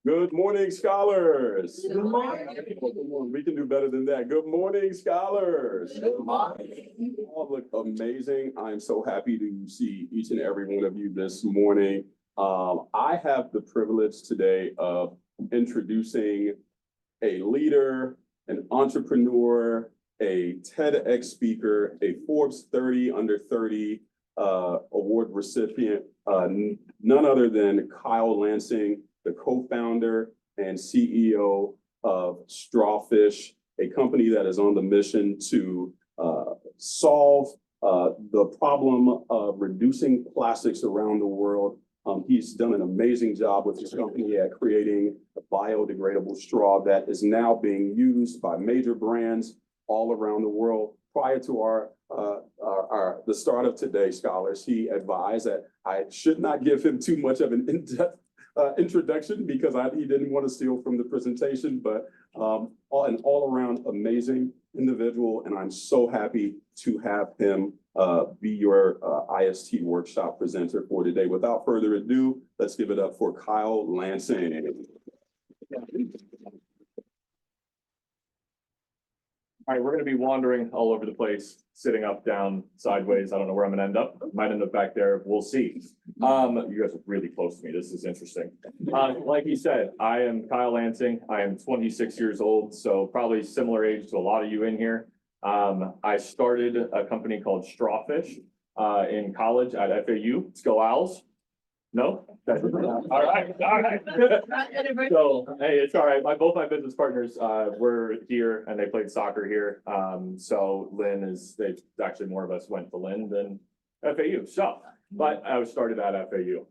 Good morning, scholars. Good morning. We can do better than that. Good morning, scholars. Good morning. You all look amazing. I'm so happy to see each and every one of you this morning. I have the privilege today of introducing a leader, an entrepreneur, a Tedx speaker, a Forbes 30 under 30 award recipient, none other than Kyle Lansing, the co-founder and CEO of StrawFish, a company that is on the mission to solve the problem of reducing plastics around the world. He's done an amazing job with his company at creating a biodegradable straw that is now being used by major brands all around the world. Prior to the start of today, scholars, he advised that I should not give him too much of an in-depth introduction because he didn't want to steal from the presentation, but an all-around amazing individual, and I'm so happy to have him be your IST workshop presenter for today. Without further ado, let's give it up for Kyle Lansing. All right, we're going to be wandering all over the place, sitting up, down, sideways. I don't know where I'm going to end up. Might end up back there. We'll see. You guys are really close to me. This is interesting. Like he said, I am Kyle Lansing. I am 26 years old, so probably similar age to a lot of you in here. I started a company called StrawFish in college at FAU. Let's go Owls. No? All right. So, hey, it's all right. Both my business partners were here and they played soccer here. So Lynn actually more of us went to Lynn than FAU. So, but I was started at FAU.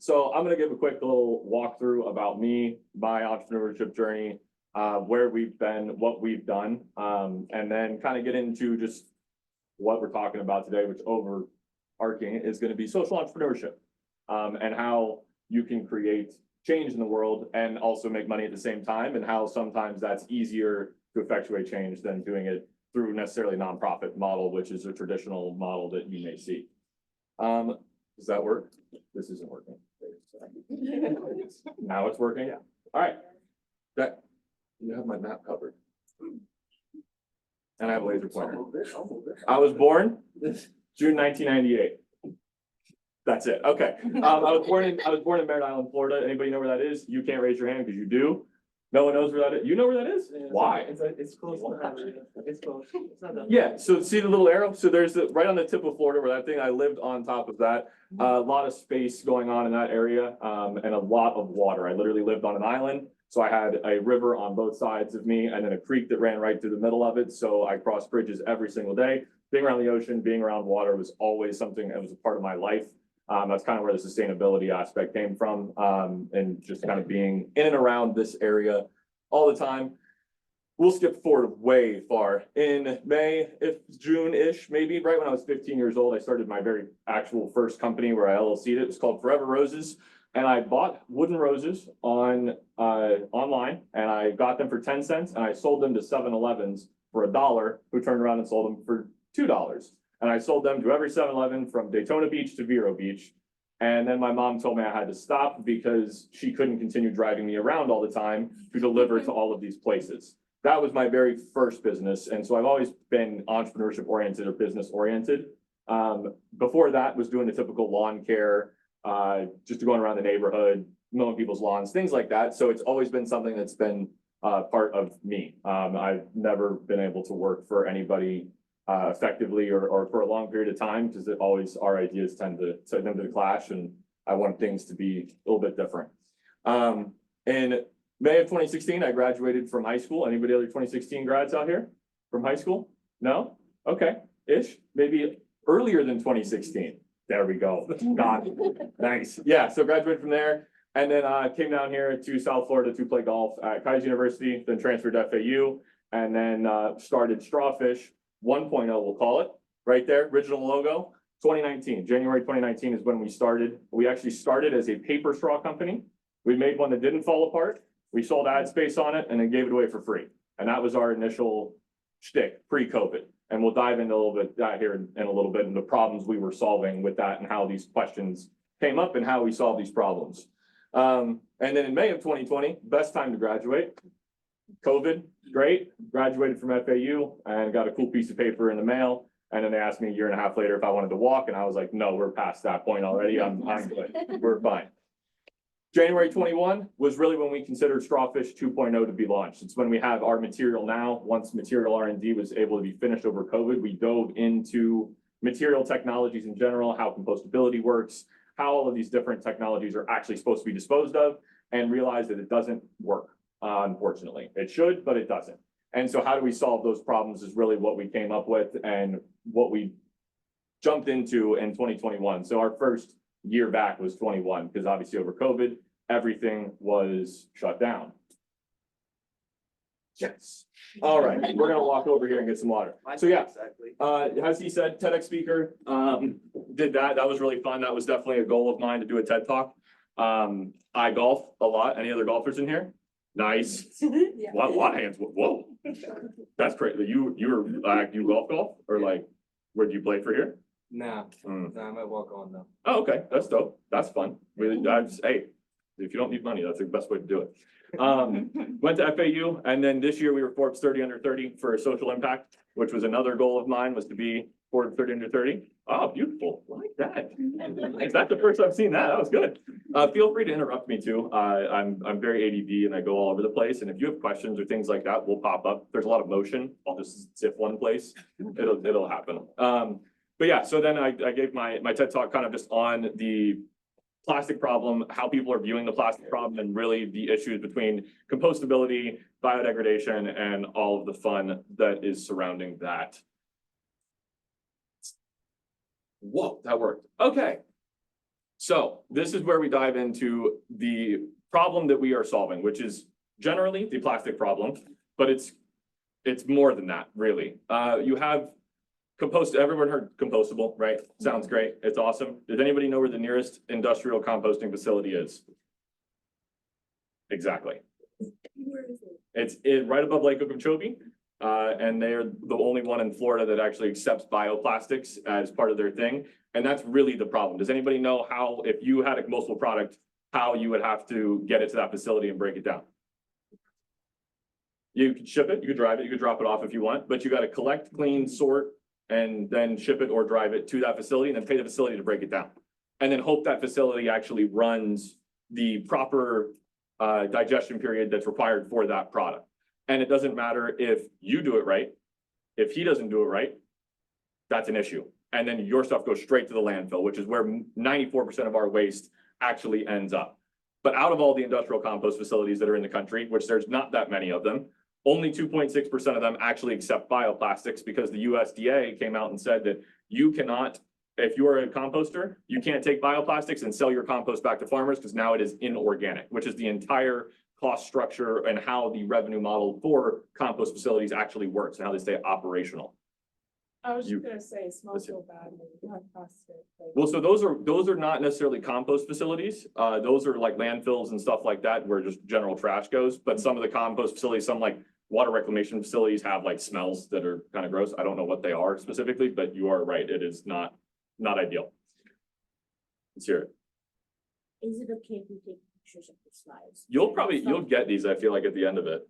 So I'm going to give a quick little walkthrough about me, my entrepreneurship journey, where we've been, what we've done, and then kind of get into just what we're talking about today, which overarching is going to be social entrepreneurship. And how you can create change in the world and also make money at the same time, and how sometimes that's easier to effectuate change than doing it through necessarily nonprofit model, which is a traditional model that you may see. Does that work? This isn't working. Now it's working? Yeah. All right. You have my map covered. And I have a laser pointer. I was born June 1998. That's it. Okay. I was born in Merritt Island, Florida. Anybody know where that is? You can't raise your hand because you do. No one knows where that is. You know where that is? Yeah, why? It's close. It's close. It's not that yeah. So see the little arrow? So there's right on the tip of Florida where that thing. I lived on top of that. A lot of space going on in that area, and a lot of water. I literally lived on an island. So I had a river on both sides of me and then a creek that ran right through the middle of it. So I crossed bridges every single day. Being around the ocean, being around water was always something that was a part of my life. That's kind of where the sustainability aspect came from, and just kind of being in and around this area all the time. We'll skip forward way far. In May, if June-ish, maybe right when I was 15 years old, I started my very actual first company where I LLC'd it. It was called Forever Roses. And I bought wooden roses online, and I got them for 10 cents, and I sold them to 7-Elevens for $1, who turned around and sold them for $2. And I sold them to every 7-Eleven from Daytona Beach to Vero Beach. And then my mom told me I had to stop because she couldn't continue driving me around all the time to deliver to all of these places. That was my very first business. And so I've always been entrepreneurship oriented or business oriented. Before that was doing the typical lawn care, just going around the neighborhood, mowing people's lawns, things like that. So it's always been something that's been part of me. I've never been able to work for anybody effectively or for a long period of time, because it always our ideas tend to clash, and I want things to be a little bit different. In May of 2016, I graduated from high school. Anybody other 2016 grads out here from high school? No? Okay, ish, maybe earlier than 2016. There we go. Got it. Nice. Yeah, so graduated from there, and then came down here to South Florida to play golf at Kaiser University, then transferred to FAU, and then started StrawFish 1.0, we'll call it, right there, original logo, 2019. January 2019 is when we started. We actually started as a paper straw company. We made one that didn't fall apart. We sold ad space on it and then gave it away for free. And that was our initial shtick pre-COVID. And we'll dive into a little bit that here in a little bit, and the problems we were solving with that and how these questions came up and how we solve these problems. And then in May of 2020, best time to graduate. COVID, great, graduated from FAU and got a cool piece of paper in the mail. And then they asked me a year and a half later if I wanted to walk, and I was like, no, we're past that point already. I'm good. We're fine. January 21 was really when we considered StrawFish 2.0 to be launched. It's when we have our material now. Once material R&D was able to be finished over COVID, we dove into material technologies in general, how compostability works, how all of these different technologies are actually supposed to be disposed of, and realized that it doesn't work, unfortunately. It should, but it doesn't. And so how do we solve those problems is really what we came up with and what we jumped into in 2021. So our first year back was 21, because obviously over COVID, everything was shut down. Yes. All right, we're gonna walk over here and get some water. So yeah, Exactly. as he said, Tedx Speaker, did that. That was really fun. That was definitely a goal of mine to do a TED Talk. I golf a lot. Any other golfers in here? Nice. Yeah. A lot of hands. Whoa. That's great. You golf or like, where do you play for here? Nah, Hmm. nah, I might walk on though. Oh, okay. That's dope. That's fun. Really, hey, if you don't need money, that's the best way to do it. Went to FAU, and then this year we were Forbes 30 under 30 for social impact, which was another goal of mine, was to be Forbes 30 under 30. Oh, beautiful. I like that. Is that the first I've seen that? That was good. Feel free to interrupt me too. I'm very ADD and I go all over the place. And if you have questions or things like that, will pop up. There's a lot of motion. I'll just sit one place. It'll happen. But yeah, so then I gave my TED Talk kind of just on the plastic problem, how people are viewing the plastic problem, and really the issues between compostability, biodegradation, and all of the fun that is surrounding that. Whoa, that worked. Okay. So this is where we dive into the problem that we are solving, which is generally the plastic problem, but it's more than that, really. You have everyone heard compostable, right? Sounds great. It's awesome. Does anybody know where the nearest industrial composting facility is? Exactly. Where is it? It's right above Lake Okeechobee. And they're the only one in Florida that actually accepts bioplastics as part of their thing. And that's really the problem. Does anybody know how, if you had a compostable product, how you would have to get it to that facility and break it down? You could ship it, you could drive it, you could drop it off if you want, but you got to collect, clean, sort, and then ship it or drive it to that facility, and then pay the facility to break it down. And then hope that facility actually runs the proper digestion period that's required for that product. And it doesn't matter if you do it right. If he doesn't do it right, that's an issue. And then your stuff goes straight to the landfill, which is where 94% of our waste actually ends up. But out of all the industrial compost facilities that are in the country, which there's not that many of them, only 2.6% of them actually accept bioplastics, because the USDA came out and said that you cannot, if you are a composter, you can't take bioplastics and sell your compost back to farmers, because now it is inorganic, which is the entire cost structure and how the revenue model for compost facilities actually works and how they stay operational. I was You- just gonna say, it smells so bad when you have plastic. like- Well, so those are not necessarily compost facilities. Those are like landfills and stuff like that, where just general trash goes. But some of the compost facilities, some like water reclamation facilities, have like smells that are kind of gross. I don't know what they are specifically, but you are right. It is not ideal. Let's hear it. Is it okay if we take pictures of the slides? You'll get these, I feel like, at the end of it.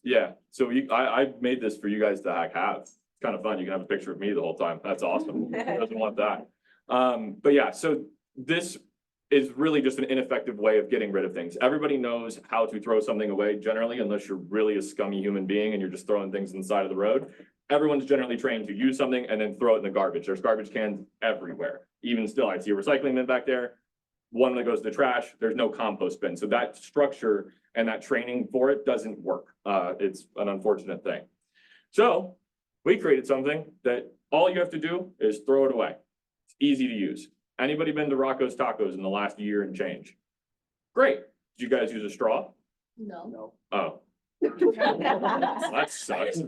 Yeah, so I made this for you guys to have. It's kind of fun. You can have a picture of me the whole time. That's awesome. Who doesn't want that? But yeah, so this is really just an ineffective way of getting rid of things. Everybody knows how to throw something away generally, unless you're really a scummy human being and you're just throwing things on the side of the road. Everyone's generally trained to use something and then throw it in the garbage. There's garbage cans everywhere. Even still, I see a recycling bin back there. One that goes to the trash, there's no compost bin. So that structure and that training for it doesn't work. It's an unfortunate thing. So we created something that all you have to do is throw it away. It's easy to use. Anybody been to Rocco's Tacos in the last year and change? Great. Did you guys use a straw? No. No. Oh, that sucks.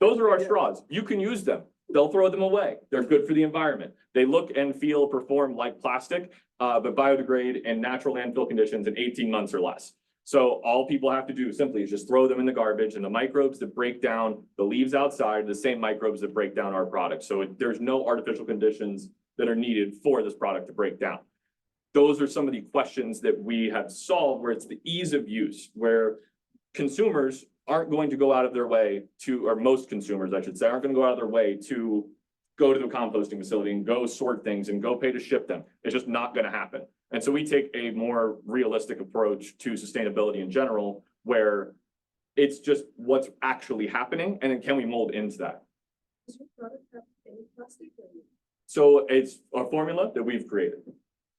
Those are our straws. You can use them. They'll throw them away. They're good for the environment. They look and feel, perform like plastic, but biodegrade in natural landfill conditions in 18 months or less. So all people have to do simply is just throw them in the garbage, and the microbes that break down the leaves outside are the same microbes that break down our product. So there's no artificial conditions that are needed for this product to break down. those are some of the questions that we have solved, where it's the ease of use, where consumers aren't going to go out of their way to, or most consumers, I should say, aren't going to go out of their way to go to the composting facility and go sort things and go pay to ship them. It's just not going to happen. And so we take a more realistic approach to sustainability in general, where it's just what's actually happening, and then can we mold into that? Does your product have any plastic or? So it's a formula that we've created,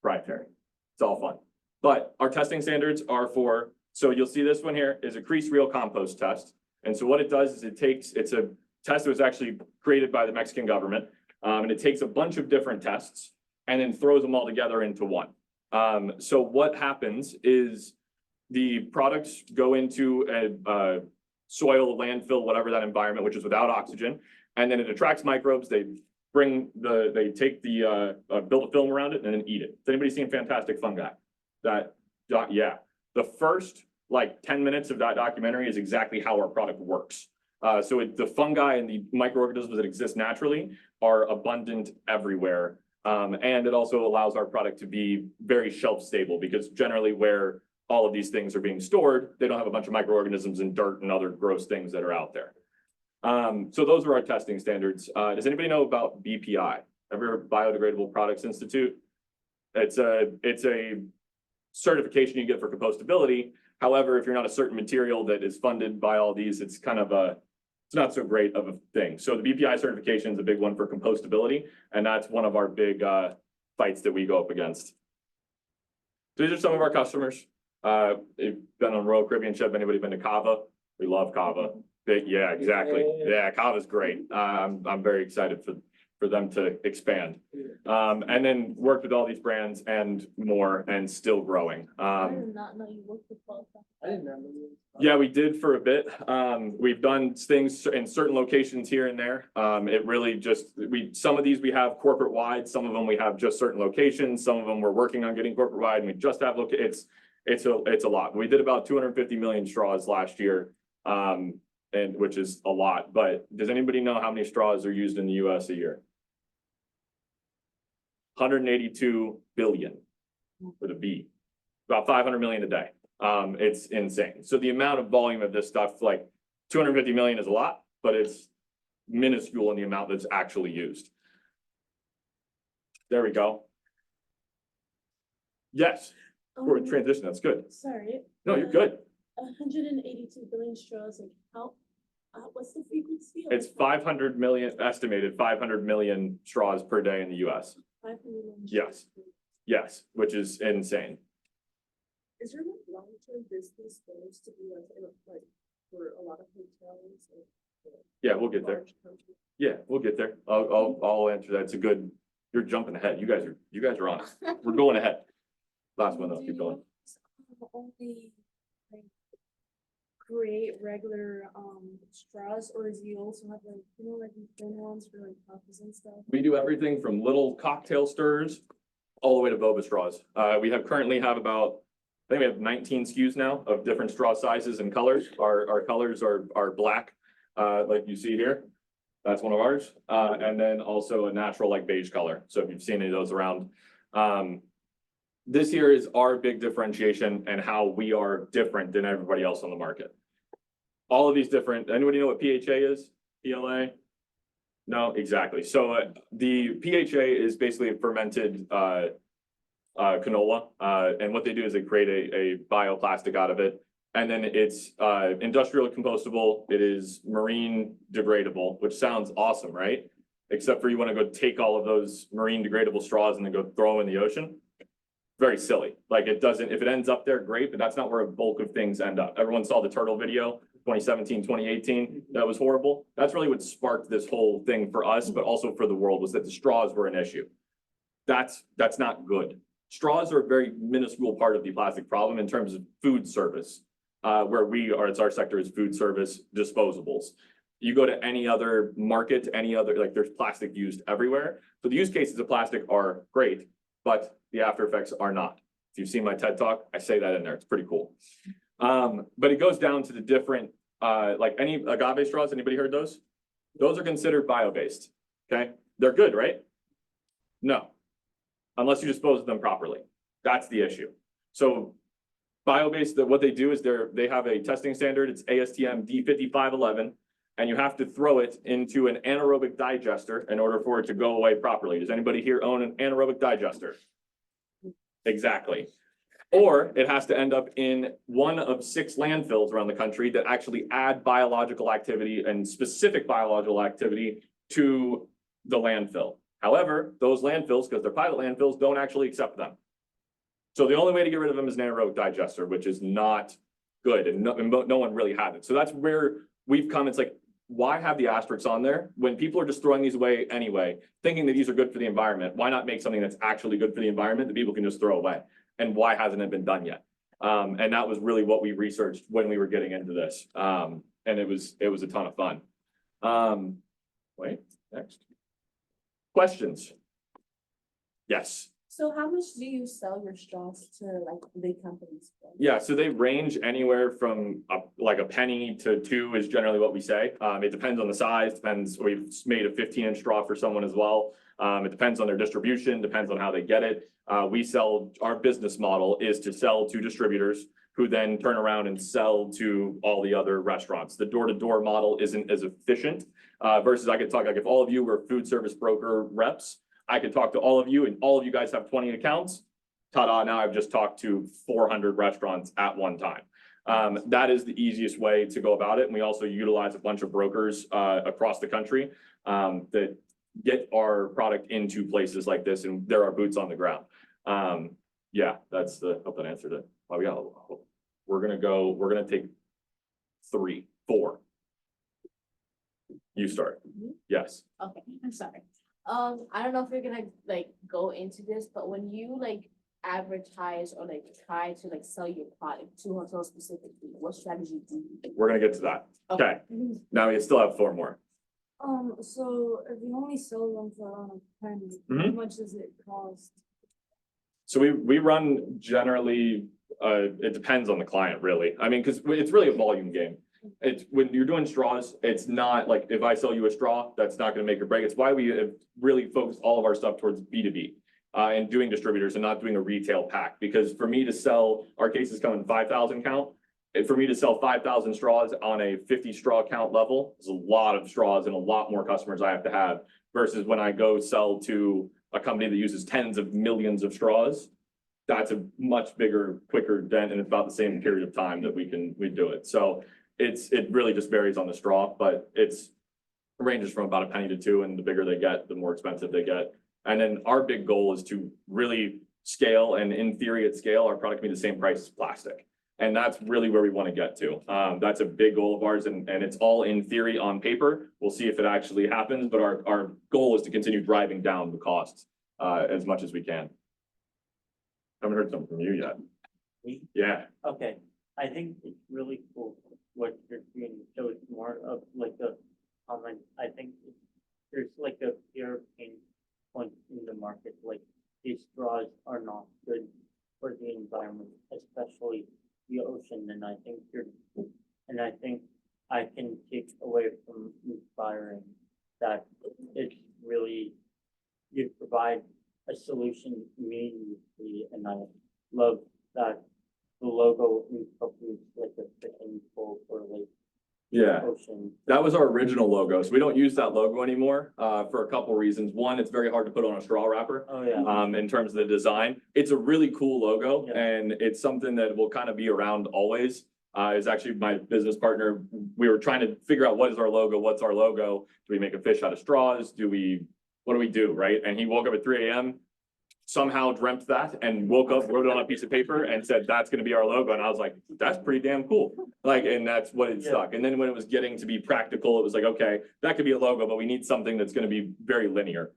proprietary. It's all fun. But our testing standards are for, so you'll see this one here is a crease reel compost test. And so what it does is it's a test that was actually created by the Mexican government. And it takes a bunch of different tests and then throws them all together into one. So what happens is the products go into a soil, landfill, whatever that environment, which is without oxygen, and then it attracts microbes. They take build a film around it and then eat it. Has anybody seen Fantastic Fungi? Yeah. The first like 10 minutes of that documentary is exactly how our product works. So the fungi and the microorganisms that exist naturally are abundant everywhere. And it also allows our product to be very shelf stable, because generally where all of these things are being stored, they don't have a bunch of microorganisms and dirt and other gross things that are out there. So those are our testing standards. Does anybody know about BPI? Ever Biodegradable Products Institute? It's a certification you get for compostability. However, if you're not a certain material that is funded by all these, it's kind of it's not so great of a thing. So the BPI certification is a big one for compostability, and that's one of our big fights that we go up against. So these are some of our customers. They've been on Royal Caribbean ship. Anybody been to Cava? We love Cava. Yeah, exactly. Yeah, Cava's great. I'm very excited for them to expand. And then worked with all these brands and more, and still growing. I did not know you worked with both. I didn't know. Yeah, we did for a bit. We've done things in certain locations here and there. It really just, some of these we have corporate wide, some of them we have just certain locations, some of them we're working on getting corporate wide, and we just have it's a lot. We did about 250 million straws last year, and which is a lot. But does anybody know how many straws are used in the US a year? 182 billion with a B, about 500 million a day. It's insane. So the amount of volume of this stuff, like 250 million is a lot, but it's minuscule in the amount that's actually used. There we go. Yes, for a transition, that's good. Sorry. No, you're good. 182 billion straws, like how, what's the frequency? of It's 500 million, estimated 500 million straws per day in the US. 500 million Yes. straws? Yes, which is insane. Is there like long-term business goals to be like for a lot of hotels? Yeah, we'll get there. Yeah, we'll get there. I'll answer that. It's a good, you're jumping ahead. You guys are on it. We're going ahead. Last one though, keep going. Only like create regular straws, or do you also have like, you know, like these thin ones for like coffees and stuff? We do everything from little cocktail stirrers all the way to boba straws. We currently have about, I think we have 19 SKUs now of different straw sizes and colors. Our colors are black, like you see here. That's one of ours. And then also a natural like beige color. So if you've seen any of those around, this here is our big differentiation and how we are different than everybody else on the market. All of these different, anybody know what PHA is? PLA? No, exactly. So the PHA is basically a fermented canola. And what they do is they create a bioplastic out of it. And then it's industrial compostable. It is marine degradable, which sounds awesome, right? Except for you want to go take all of those marine degradable straws and then go throw in the ocean. Very silly. Like it doesn't, if it ends up there, great, but that's not where a bulk of things end up. Everyone saw the turtle video, 2017, 2018. That was horrible. That's really what sparked this whole thing for us, but also for the world, was that the straws were an issue. That's not good. Straws are a very minuscule part of the plastic problem in terms of food service, where we are, it's our sector is food service disposables. You go to any other market, any other, like there's plastic used everywhere. So the use cases of plastic are great, but the after effects are not. If you've seen my TED Talk, I say that in there. It's pretty cool. But it goes down to the different, like any agave straws, anybody heard those? Those are considered bio-based, okay? They're good, right? No, unless you dispose of them properly. That's the issue. So bio-based, what they do is they have a testing standard, it's ASTM D5511, and you have to throw it into an anaerobic digester in order for it to go away properly. Does anybody here own an anaerobic digester? Exactly. Or it has to end up in one of 6 landfills around the country that actually add biological activity and specific biological activity to the landfill. However, those landfills, because they're pilot landfills, don't actually accept them. So the only way to get rid of them is an anaerobic digester, which is not good, and no one really had it. So that's where we've come. It's like, why have the asterisks on there when people are just throwing these away anyway, thinking that these are good for the environment? Why not make something that's actually good for the environment that people can just throw away? And why hasn't it been done yet? And that was really what we researched when we were getting into this. And it was a ton of fun. Wait, next. Questions? Yes. So how much do you sell your straws to like big companies for? Yeah, so they range anywhere from like a penny to 2 is generally what we say. It depends on the size, depends. We've made a 15-inch straw for someone as well. It depends on their distribution, depends on how they get it. Our business model is to sell to distributors who then turn around and sell to all the other restaurants. The door-to-door model isn't as efficient versus I could talk, like if all of you were food service broker reps, I could talk to all of you and all of you guys have 20 accounts. Ta-da, now I've just talked to 400 restaurants at one time. That is the easiest way to go about it. And we also utilize a bunch of brokers across the country that get our product into places like this, and there are boots on the ground. Yeah, hope that answered it. Oh, we're gonna take 3, 4. You start. Yes. Okay, I'm sorry. I don't know if you're gonna like go into this, but when you like advertise or like try to like sell your product to hotels specifically, what strategy do you? We're gonna get to that. Okay. Now we still have 4 more. So if you only sell them for a penny, how much does it cost? So we run generally, it depends on the client really. I mean, because it's really a volume game. It's when you're doing straws, it's not like if I sell you a straw, that's not going to make or break. It's why we have really focused all of our stuff towards B2B and doing distributors and not doing a retail pack. Because for me to sell, our cases come in 5,000 count. For me to sell 5,000 straws on a 50 straw count level is a lot of straws and a lot more customers I have to have versus when I go sell to a company that uses tens of millions of straws. That's a much bigger, quicker dent, and it's about the same period of time that we do it. So it really just varies on the straw, but it ranges from about a penny to 2, and the bigger they get, the more expensive they get. And then our big goal is to really scale, and in theory at scale, our product can be the same price as plastic. And that's really where we want to get to. That's a big goal of ours, and it's all in theory on paper. We'll see if it actually happens, but our goal is to continue driving down the costs as much as we can. I haven't heard something from you yet. Me? Yeah. Okay, I think it's really cool what you're doing. So it's more of like a comment. I think there's like a clear pain point in the market. Like these straws are not good for the environment, especially the ocean. And I think I can take away from inspiring that it's really, you provide a solution immediately, and I love that the logo incorporates like a fishing pole for like ocean. That was our original logo. So we don't use that logo anymore for a couple reasons. One, it's very hard to put on a straw wrapper. Oh yeah. In terms of the design, it's a really cool logo, and it's something that will kind of be around always. Is actually my business partner. We were trying to figure out what is our logo, what's our logo. Do we make a fish out of straws? What do we do, right? And he woke up at 3 a.m., somehow dreamt that, and woke up, wrote it on a piece of paper and said, that's gonna be our logo. And I was like, that's pretty damn cool. Like, and that's what it stuck. And then when it was getting to be practical, it was like, okay, that could be a logo, but we need something that's gonna be very linear,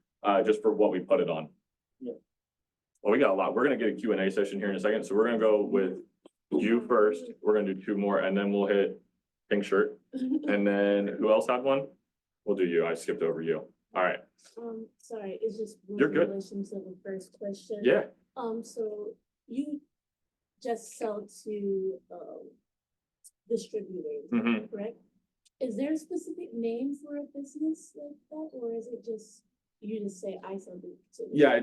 just for what we put it on. Yeah. Well, we got a lot. We're gonna get a Q&A session here in a second. So we're gonna go with you first. We're gonna do 2 more, and then we'll hit pink shirt. And then who else had one? We'll do you. I skipped over you. All right. Sorry, it's just You're good. in relation to the first question. Yeah. So you just sell to distributors, correct? Is there a specific name for a business like that, or is it just You just say I sell the. Yeah,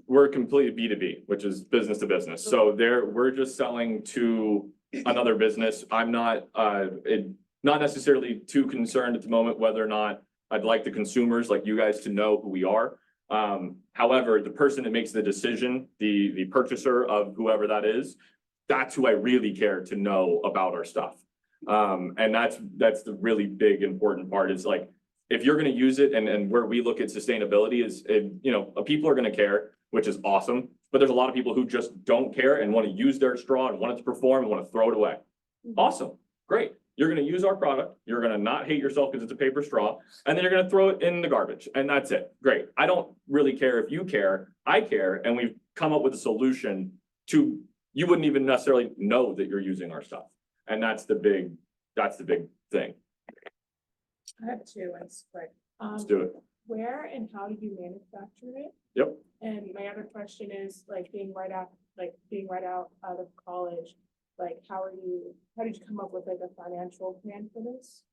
we're completely B2B, which is business to business. So we're just selling to another business. I'm not, not necessarily too concerned at the moment whether or not I'd like the consumers like you guys to know who we are. However, the person that makes the decision, the purchaser of whoever that is, that's who I really care to know about our stuff. And that's the really big important part is like, if you're gonna use it and where we look at sustainability is, people are gonna care, which is awesome. But there's a lot of people who just don't care and want to use their straw and want it to perform and want to throw it away. Awesome, great. You're gonna use our product. You're gonna not hate yourself because it's a paper straw, and then you're gonna throw it in the garbage, and that's it. Great. I don't really care if you care. I care, and we've come up with a solution to you wouldn't even necessarily know that you're using our stuff, and that's the big thing. I have two, it's quick. Let's do it. Where and how do you manufacture it? Yep. And my other question is, like, being right out of college, like, how did you come up with like a financial plan for this?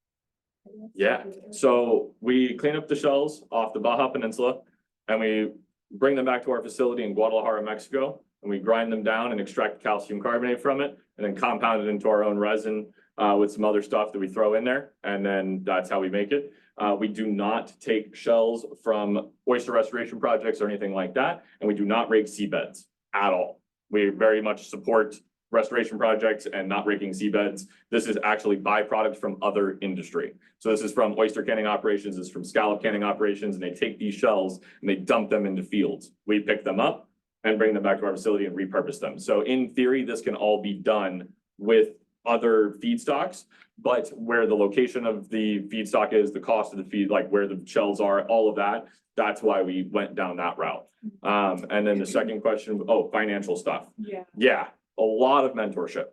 I guess? Yeah, so we clean up the shells off the Baja Peninsula and we bring them back to our facility in Guadalajara, Mexico. And we grind them down and extract calcium carbonate from it and then compound it into our own resin with some other stuff that we throw in there. And then that's how we make it. We do not take shells from oyster restoration projects or anything like that. And we do not rake seabeds at all. We very much support restoration projects and not raking seabeds. This is actually byproduct from other industry. So this is from oyster canning operations, this is from scallop canning operations, and they take these shells and they dump them into fields. We pick them up and bring them back to our facility and repurpose them. So in theory, this can all be done with other feedstocks, but where the location of the feedstock is, the cost of the feed, like where the shells are, all of that, that's why we went down that route. And then the second question, financial stuff. Yeah, a lot of mentorship.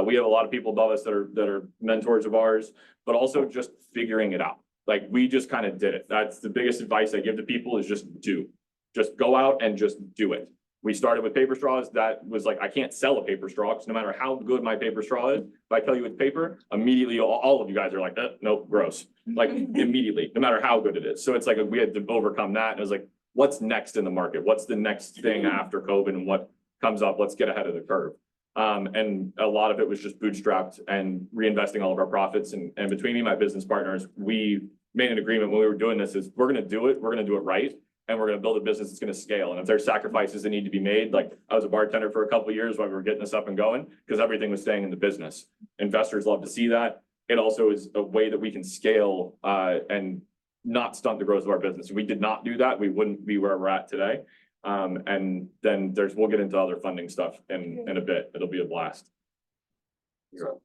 We have a lot of people above us that are mentors of ours, but also just figuring it out. Like we just kind of did it. That's the biggest advice I give to people is just go out and just do it. We started with paper straws. That was like, I can't sell a paper straw because no matter how good my paper straw is, if I tell you it's paper, immediately all of you guys are like, nope, gross. Like immediately, no matter how good it is. So it's like, we had to overcome that. And it was like, what's next in the market? What's the next thing after COVID and what comes up? Let's get ahead of the curve. And a lot of it was just bootstrapped and reinvesting all of our profits. And between me and my business partners, we made an agreement when we were doing this is we're going to do it right. And we're going to build a business that's going to scale. And if there's sacrifices that need to be made, like I was a bartender for a couple of years while we were getting this up and going, because everything was staying in the business. Investors love to see that. It also is a way that we can scale and not stunt the growth of our business. If we did not do that, we wouldn't be where we're at today. And then we'll get into other funding stuff in a bit. It'll be a blast. So,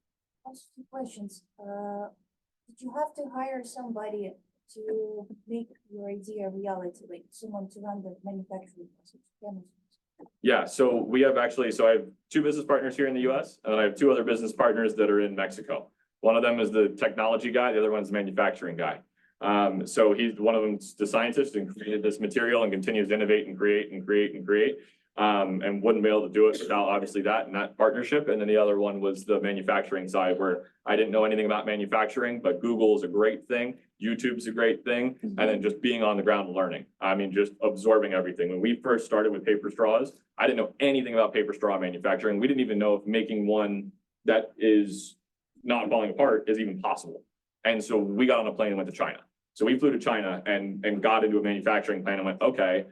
ask two questions. Did you have to hire somebody to make your idea a reality, like someone to run the manufacturing process? Yeah, so we have I have two business partners here in the US, and then I have two other business partners that are in Mexico. One of them is the technology guy, the other one's the manufacturing guy. So one of them's the scientist and created this material and continues to innovate and create and wouldn't be able to do it without obviously that partnership. And then the other one was the manufacturing side where I didn't know anything about manufacturing, but Google is a great thing. YouTube's a great thing. And then just being on the ground and learning. I mean, just absorbing everything. When we first started with paper straws, I didn't know anything about paper straw manufacturing. We didn't even know if making one that is not falling apart is even possible. And so we got on a plane and went to China. So we flew to China and got into a manufacturing plant and went, okay,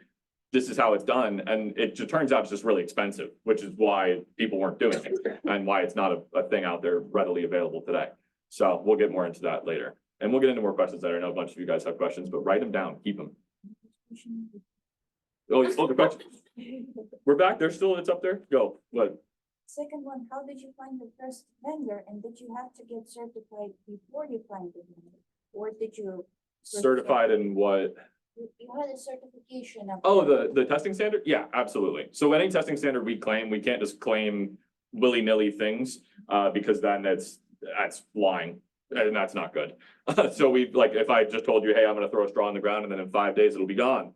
this is how it's done. And it just turns out it's just really expensive, which is why people weren't doing it and why it's not a thing out there readily available today. So we'll get more into that later. And we'll get into more questions later. I know a bunch of you guys have questions, but write them down, keep them. Oh, the question. We're back. It's up there. Go. What? Second one, how did you find the first vendor, and did you have to get certified before you find the vendor? Or did you? Certified in what? You had a certification of. Oh, the testing standard? Yeah, absolutely. So any testing standard we claim, we can't just claim willy-nilly things because then that's lying. And that's not good. So if I just told you, hey, I'm going to throw a straw on the ground and then in 5 days it'll be gone.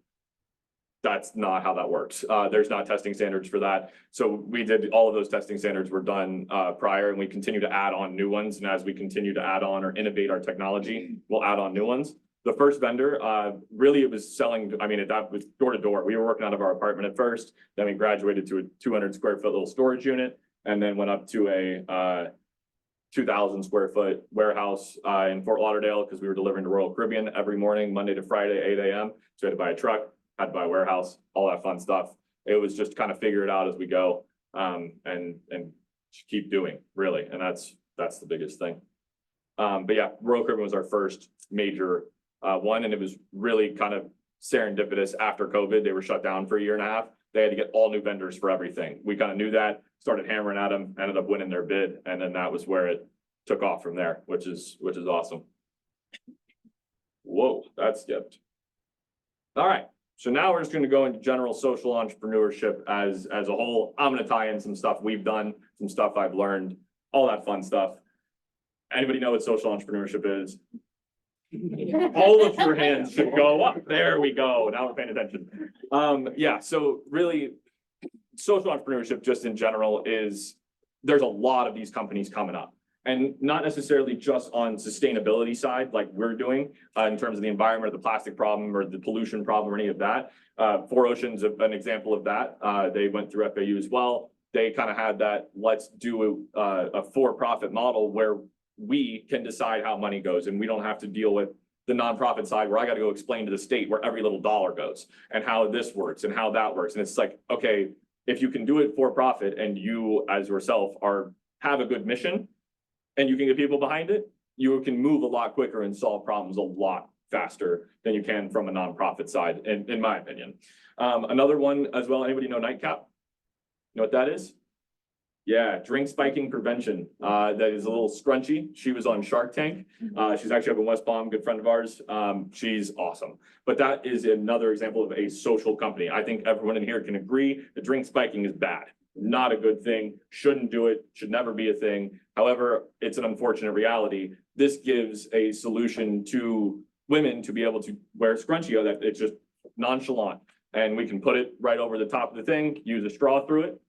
That's not how that works. There's not testing standards for that. So we did all of those testing standards were done prior, and we continue to add on new ones. And as we continue to add on or innovate our technology, we'll add on new ones. The first vendor, really it was selling, I mean, that was door to door. We were working out of our apartment at first, then we graduated to a 200 square foot little storage unit, and then went up to a 2,000 square foot warehouse in Fort Lauderdale, because we were delivering to Royal Caribbean every morning, Monday to Friday, 8 a.m. So we had to buy a truck, had to buy a warehouse, all that fun stuff. It was just kind of figure it out as we go, and keep doing, really. And that's the biggest thing. But yeah, Royal Caribbean was our first major one, and it was really kind of serendipitous. After COVID, they were shut down for a year and a half. They had to get all new vendors for everything. We kind of knew that, started hammering at them, ended up winning their bid, and then that was where it took off from there, which is awesome. Whoa, that skipped. All right, so now we're just going to go into general social entrepreneurship as a whole. I'm going to tie in some stuff we've done, some stuff I've learned, all that fun stuff. Anybody know what social entrepreneurship is? All of your hands should go up. There we go. Now we're paying attention. Yeah, so really, social entrepreneurship just in general is, there's a lot of these companies coming up, and not necessarily just on sustainability side like we're doing in terms of the environment or the plastic problem or the pollution problem or any of that. Four Oceans an example of that. They went through FAU as well. They kind of had that, let's do a for-profit model where we can decide how money goes, and we don't have to deal with the nonprofit side where I got to go explain to the state where every little dollar goes and how this works and how that works. And it's like, okay, if you can do it for profit and you as yourself have a good mission and you can get people behind it, you can move a lot quicker and solve problems a lot faster than you can from a nonprofit side, in my opinion. Another one as well, anybody know Nightcap? You know what that is? Yeah, drink spiking prevention. That is a little scrunchy. She was on Shark Tank. She's actually up in West Palm, good friend of ours. She's awesome. But that is another example of a social company. I think everyone in here can agree that drink spiking is bad. Not a good thing. Shouldn't do it. Should never be a thing. However, it's an unfortunate reality. This gives a solution to women to be able to wear scrunchie that it's just nonchalant. And we can put it right over the top of the thing, use a straw through it.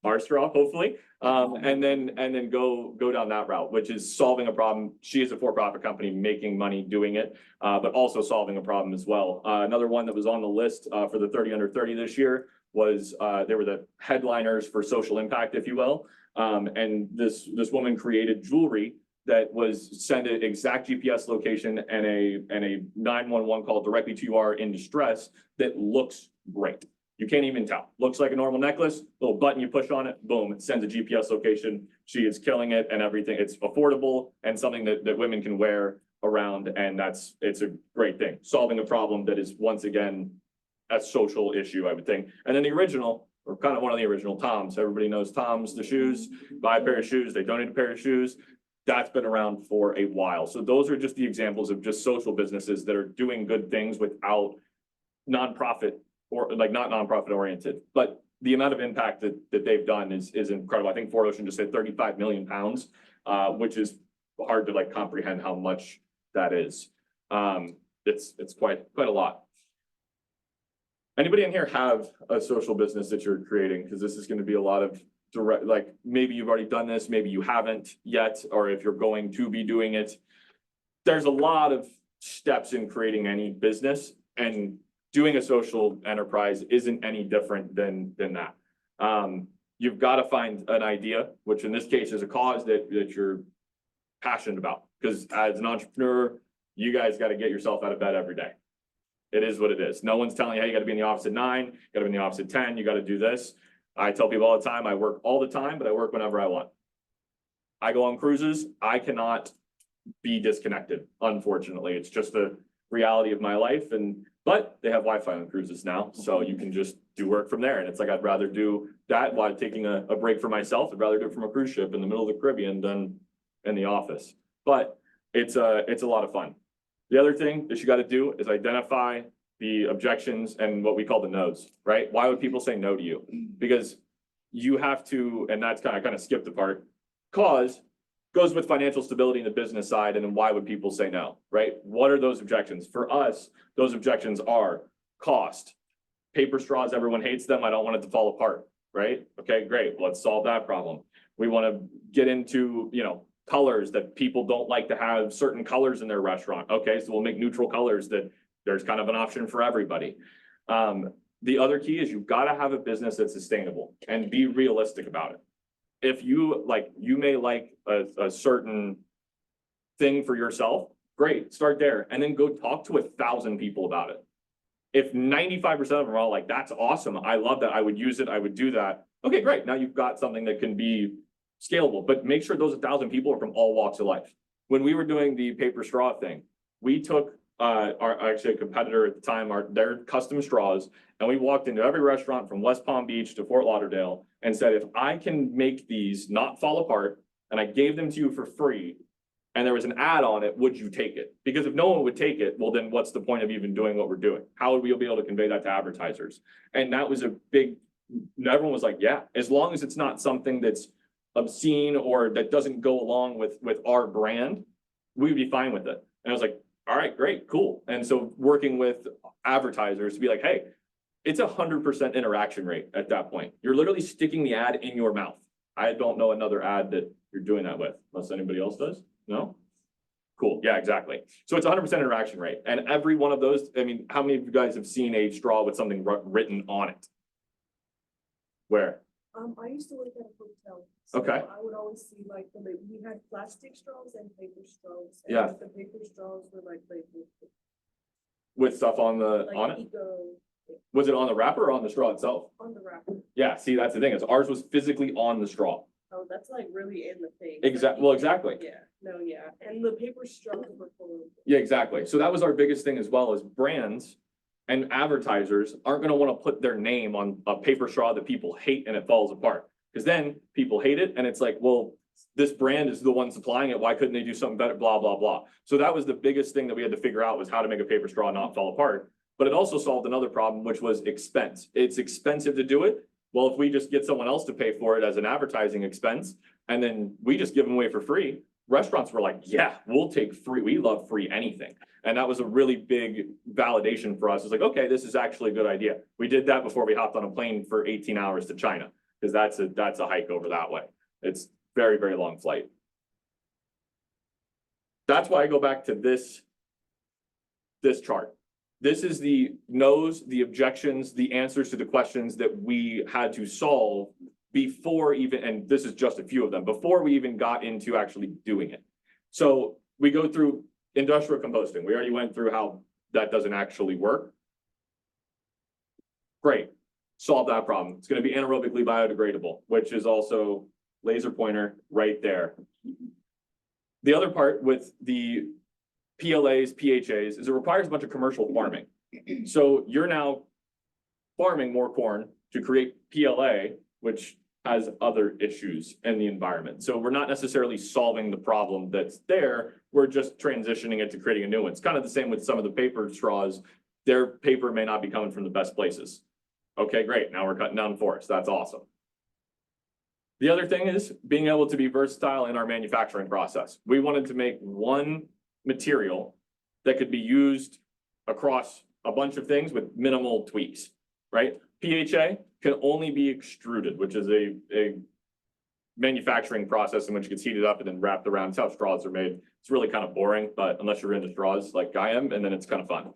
Our straw, hopefully, and then go down that route, which is solving a problem. She is a for-profit company making money doing it, but also solving a problem as well. Another one that was on the list for the 30 under 30 this year was they were the headliners for social impact, if you will. And this woman created jewelry that was send an exact GPS location and a 911 call directly to you are in distress that looks great. You can't even tell. Looks like a normal necklace, little button you push on it, boom, it sends a GPS location. She is killing it and everything. It's affordable and something that women can wear around, and it's a great thing. Solving a problem that is, once again, a social issue, I would think. And then the original, or kind of one of the original, Toms. Everybody knows Toms, the shoes. Buy a pair of shoes, they donate a pair of shoes. That's been around for a while. So those are just the examples of just social businesses that are doing good things without nonprofit, or like not nonprofit oriented, but the amount of impact that they've done is incredible. I think Four Ocean just said 35 million pounds, which is hard to like comprehend how much that is. It's quite a lot. Anybody in here have a social business that you're creating? Because this is going to be a lot of direct, like maybe you've already done this, maybe you haven't yet, or if you're going to be doing it. There's a lot of steps in creating any business, and doing a social enterprise isn't any different than that. You've got to find an idea, which in this case is a cause that you're passionate about. Because as an entrepreneur, you guys got to get yourself out of bed every day. It is what it is. No one's telling you, hey, you got to be in the office at 9, you got to be in the office at 10, you got to do this. I tell people all the time, I work all the time, but I work whenever I want. I go on cruises. I cannot be disconnected, unfortunately. It's just the reality of my life. But they have Wi-Fi on cruises now, so you can just do work from there. And it's like, I'd rather do that while taking a break for myself. I'd rather do it from a cruise ship in the middle of the Caribbean than in the office. But it's a lot of fun. The other thing that you got to do is identify the objections and what we call the no's, right? Why would people say no to you? Because you have to, and that's kind of skip the part, cause goes with financial stability in the business side. And then why would people say no, right? What are those objections? For us, those objections are cost. Paper straws, everyone hates them. I don't want it to fall apart, right? Okay, great. Let's solve that problem. We want to get into, colors that people don't like to have certain colors in their restaurant. Okay, so we'll make neutral colors that there's kind of an option for everybody. The other key is you've got to have a business that's sustainable and be realistic about it. If you may like a certain thing for yourself, great, start there and then go talk to 1,000 people about it. If 95% of them are all like, that's awesome, I love that, I would use it, I would do that. Okay, great, now you've got something that can be scalable, but make sure those 1,000 people are from all walks of life. When we were doing the paper straw thing, we took actually a competitor at the time, their custom straws, and we walked into every restaurant from West Palm Beach to Fort Lauderdale and said, if I can make these not fall apart and I gave them to you for free and there was an ad on it, would you take it? Because if no one would take it, well, then what's the point of even doing what we're doing? How would we be able to convey that to advertisers? And that was a big, everyone was like, yeah, as long as it's not something that's obscene or that doesn't go along with our brand, we'd be fine with it. And I was like, all right, great, cool. And so working with advertisers to be like, hey, it's 100% interaction rate at that point. You're literally sticking the ad in your mouth. I don't know another ad that you're doing that with, unless anybody else does. No? Cool, yeah, exactly. So it's 100% interaction rate. And every one of those, I mean, how many of you guys have seen a straw with something written on it? Where? I used to work at a hotel. So Okay. I would always see like we had plastic straws and paper straws. Yeah. And the paper straws were like With stuff on the, like on it? eco Was it on the wrapper or on the straw itself? on the wrapper. Yeah, see, that's the thing, is ours was physically on the straw. Oh, that's like really in the thing. Well, exactly. Yeah, no, yeah. And the paper straws were full of. Yeah, exactly. So that was our biggest thing as well, is brands and advertisers aren't gonna wanna put their name on a paper straw that people hate and it falls apart. Cause then people hate it and it's like, well, this brand is the one supplying it, why couldn't they do something better, blah, blah, blah. So that was the biggest thing that we had to figure out, was how to make a paper straw not fall apart. But it also solved another problem, which was expense. It's expensive to do it. Well, if we just get someone else to pay for it as an advertising expense, and then we just give them away for free, restaurants were like, yeah, we'll take free. We love free anything. And that was a really big validation for us. It's like, okay, this is actually a good idea. We did that before we hopped on a plane for 18 hours to China, because that's a hike over that way. It's very, very long flight. That's why I go back to this chart. This is the no's, the objections, the answers to the questions that we had to solve before even, and this is just a few of them, before we even got into actually doing it. So we go through industrial composting. We already went through how that doesn't actually work. Great, solve that problem. It's gonna be anaerobically biodegradable, which is also laser pointer right there. The other part with the PLAs, PHAs, is it requires a bunch of commercial farming. So you're now farming more corn to create PLA, which has other issues in the environment. So we're not necessarily solving the problem that's there, we're just transitioning it to creating a new one. It's kind of the same with some of the paper straws. Their paper may not be coming from the best places. Okay, great, now we're cutting down forests, that's awesome. The other thing is being able to be versatile in our manufacturing process. We wanted to make one material that could be used across a bunch of things with minimal tweaks, right? PHA can only be extruded, which is a manufacturing process in which it gets heated up and then wrapped around. It's how straws are made. It's really kind of boring, but unless you're into straws like I am, and then it's kind of fun.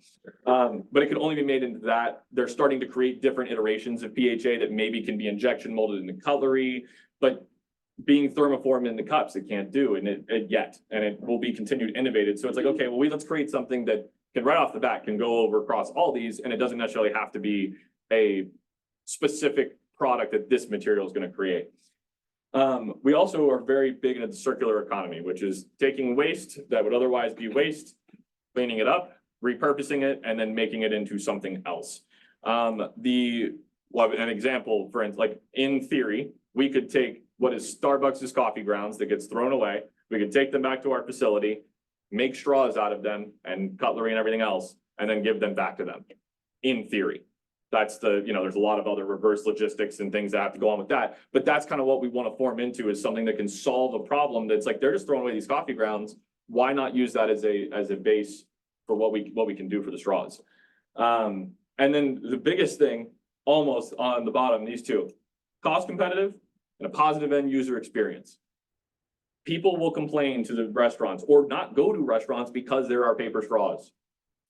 But it can only be made into that. They're starting to create different iterations of PHA that maybe can be injection molded into cutlery, but being thermoformed in the cups, it can't do and it yet, and it will be continued innovated. So it's like, okay, well, let's create something that can right off the bat can go over across all these, and it doesn't necessarily have to be a specific product that this material is going to create. We also are very big into the circular economy, which is taking waste that would otherwise be waste, cleaning it up, repurposing it, and then making it into something else. An example, for instance, like in theory, we could take what is Starbucks's coffee grounds that gets thrown away. We could take them back to our facility, make straws out of them and cutlery and everything else, and then give them back to them. In theory, that's there's a lot of other reverse logistics and things that have to go on with that. But that's kind of what we want to form into, is something that can solve a problem that's like, they're just throwing away these coffee grounds. Why not use that as a base for what we can do for the straws? And then the biggest thing, almost on the bottom, these two, cost competitive and a positive end user experience. people will complain to the restaurants or not go to restaurants because there are paper straws.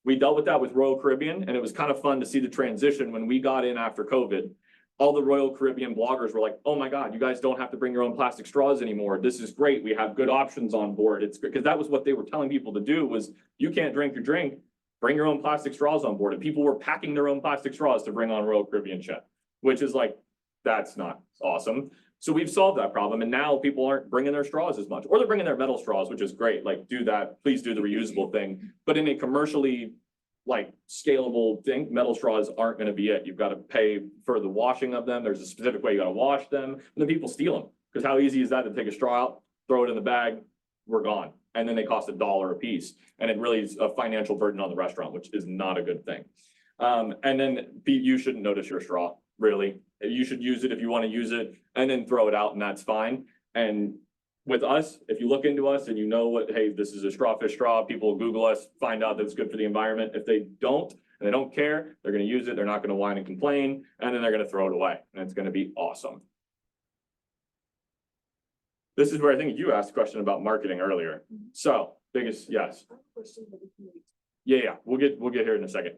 We dealt with that with Royal Caribbean, and it was kind of fun to see the transition when we got in after COVID. All the Royal Caribbean bloggers were like, oh my God, you guys don't have to bring your own plastic straws anymore. This is great. We have good options on board. It's because that was what they were telling people to do was you can't drink your drink, bring your own plastic straws on board. And people were packing their own plastic straws to bring on Royal Caribbean ship, which is like, that's not awesome. So we've solved that problem. And now people aren't bringing their straws as much, or they're bringing their metal straws, which is great. Like do that, please do the reusable thing. But in a commercially like scalable thing, metal straws aren't going to be it. You've got to pay for the washing of them. There's a specific way you got to wash them, and then people steal them because how easy is that to take a straw out, throw it in the bag, we're gone, and then they cost $1 a piece, and it really is a financial burden on the restaurant, which is not a good thing. And then you shouldn't notice your straw, really. You should use it if you want to use it, and then throw it out, and that's fine. And with us, if you look into us and you know what, hey, this is a StrawFish straw, people Google us, find out that it's good for the environment. If they don't, and they don't care, they're going to use it. They're not going to whine and complain, and then they're going to throw it away, and it's going to be awesome. This is where I think you asked a question about marketing earlier. So biggest, yes. Yeah, we'll get here in a second.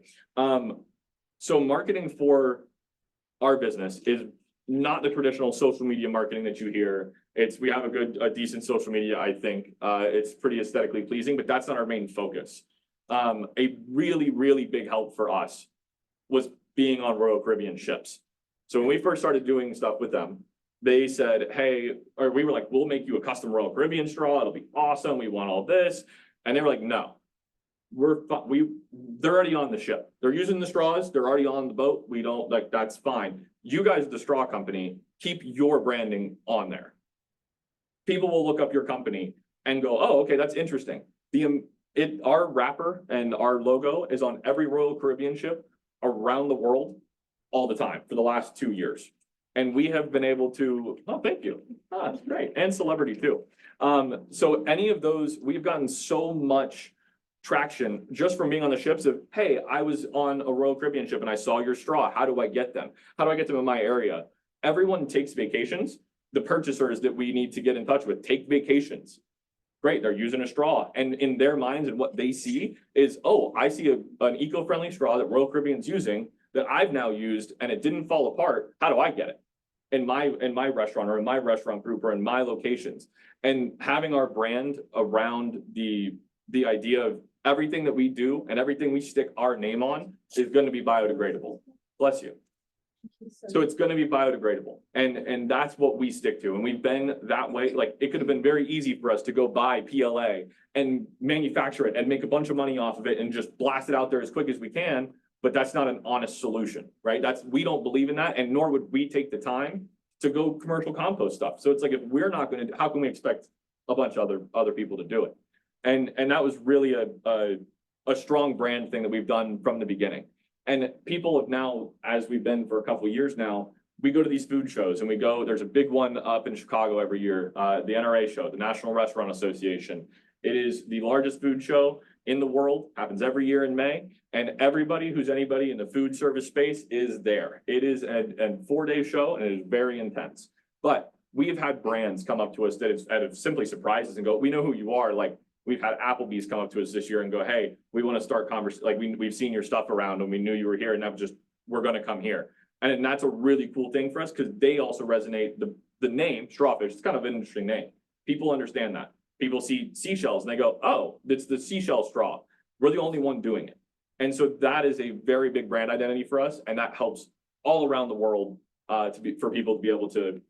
So marketing for our business is not the traditional social media marketing that you hear. We have a decent social media, I think. It's pretty aesthetically pleasing, but that's not our main focus. A really, really big help for us was being on Royal Caribbean ships. So when we first started doing stuff with them, they said, hey, or we were like, we'll make you a custom Royal Caribbean straw. It'll be awesome. We want all this. And they were like, no, they're already on the ship. They're using the straws. They're already on the boat. We don't like, that's fine. You guys, the straw company, keep your branding on there. People will look up your company and go, oh, okay, that's interesting. Our wrapper and our logo is on every Royal Caribbean ship around the world all the time for the last 2 years. And we have been able to, oh, thank you. That's great. And celebrity too. So any of those, we've gotten so much traction just from being on the ships of, hey, I was on a Royal Caribbean ship and I saw your straw. How do I get them? How do I get them in my area? Everyone takes vacations. The purchasers that we need to get in touch with take vacations. Great, they're using a straw. And in their minds and what they see is, oh, I see an eco-friendly straw that Royal Caribbean's using that I've now used and it didn't fall apart. How do I get it? In my restaurant or in my restaurant group or in my locations. And having our brand around the idea of everything that we do and everything we stick our name on is going to be biodegradable. Bless you. So it's going to be biodegradable. And that's what we stick to. And we've been that way. Like it could have been very easy for us to go buy PLA and manufacture it and make a bunch of money off of it and just blast it out there as quick as we can. But that's not an honest solution, right? We don't believe in that. And nor would we take the time to go commercial compost stuff. So it's like, if we're not going to, how can we expect a bunch of other people to do it? And that was really a strong brand thing that we've done from the beginning. And people have now, as we've been for a couple of years now, we go to these food shows and there's a big one up in Chicago every year, the NRA show, the National Restaurant Association. It is the largest food show in the world, happens every year in May. And everybody who's anybody in the food service space is there. It is a 4-day show and it is very intense. But we have had brands come up to us that have simply surprised us and go, we know who you are. Like we've had Applebee's come up to us this year and go, hey, we want to start conversation. Like we've seen your stuff around and we knew you were here and that was just, we're going to come here. And that's a really cool thing for us because they also resonate. The name StrawFish, it's kind of an interesting name. People understand that. People see seashells and they go, oh, it's the seashell straw. We're the only one doing it. And so that is a very big brand identity for us. And that helps all around the world for people to be able to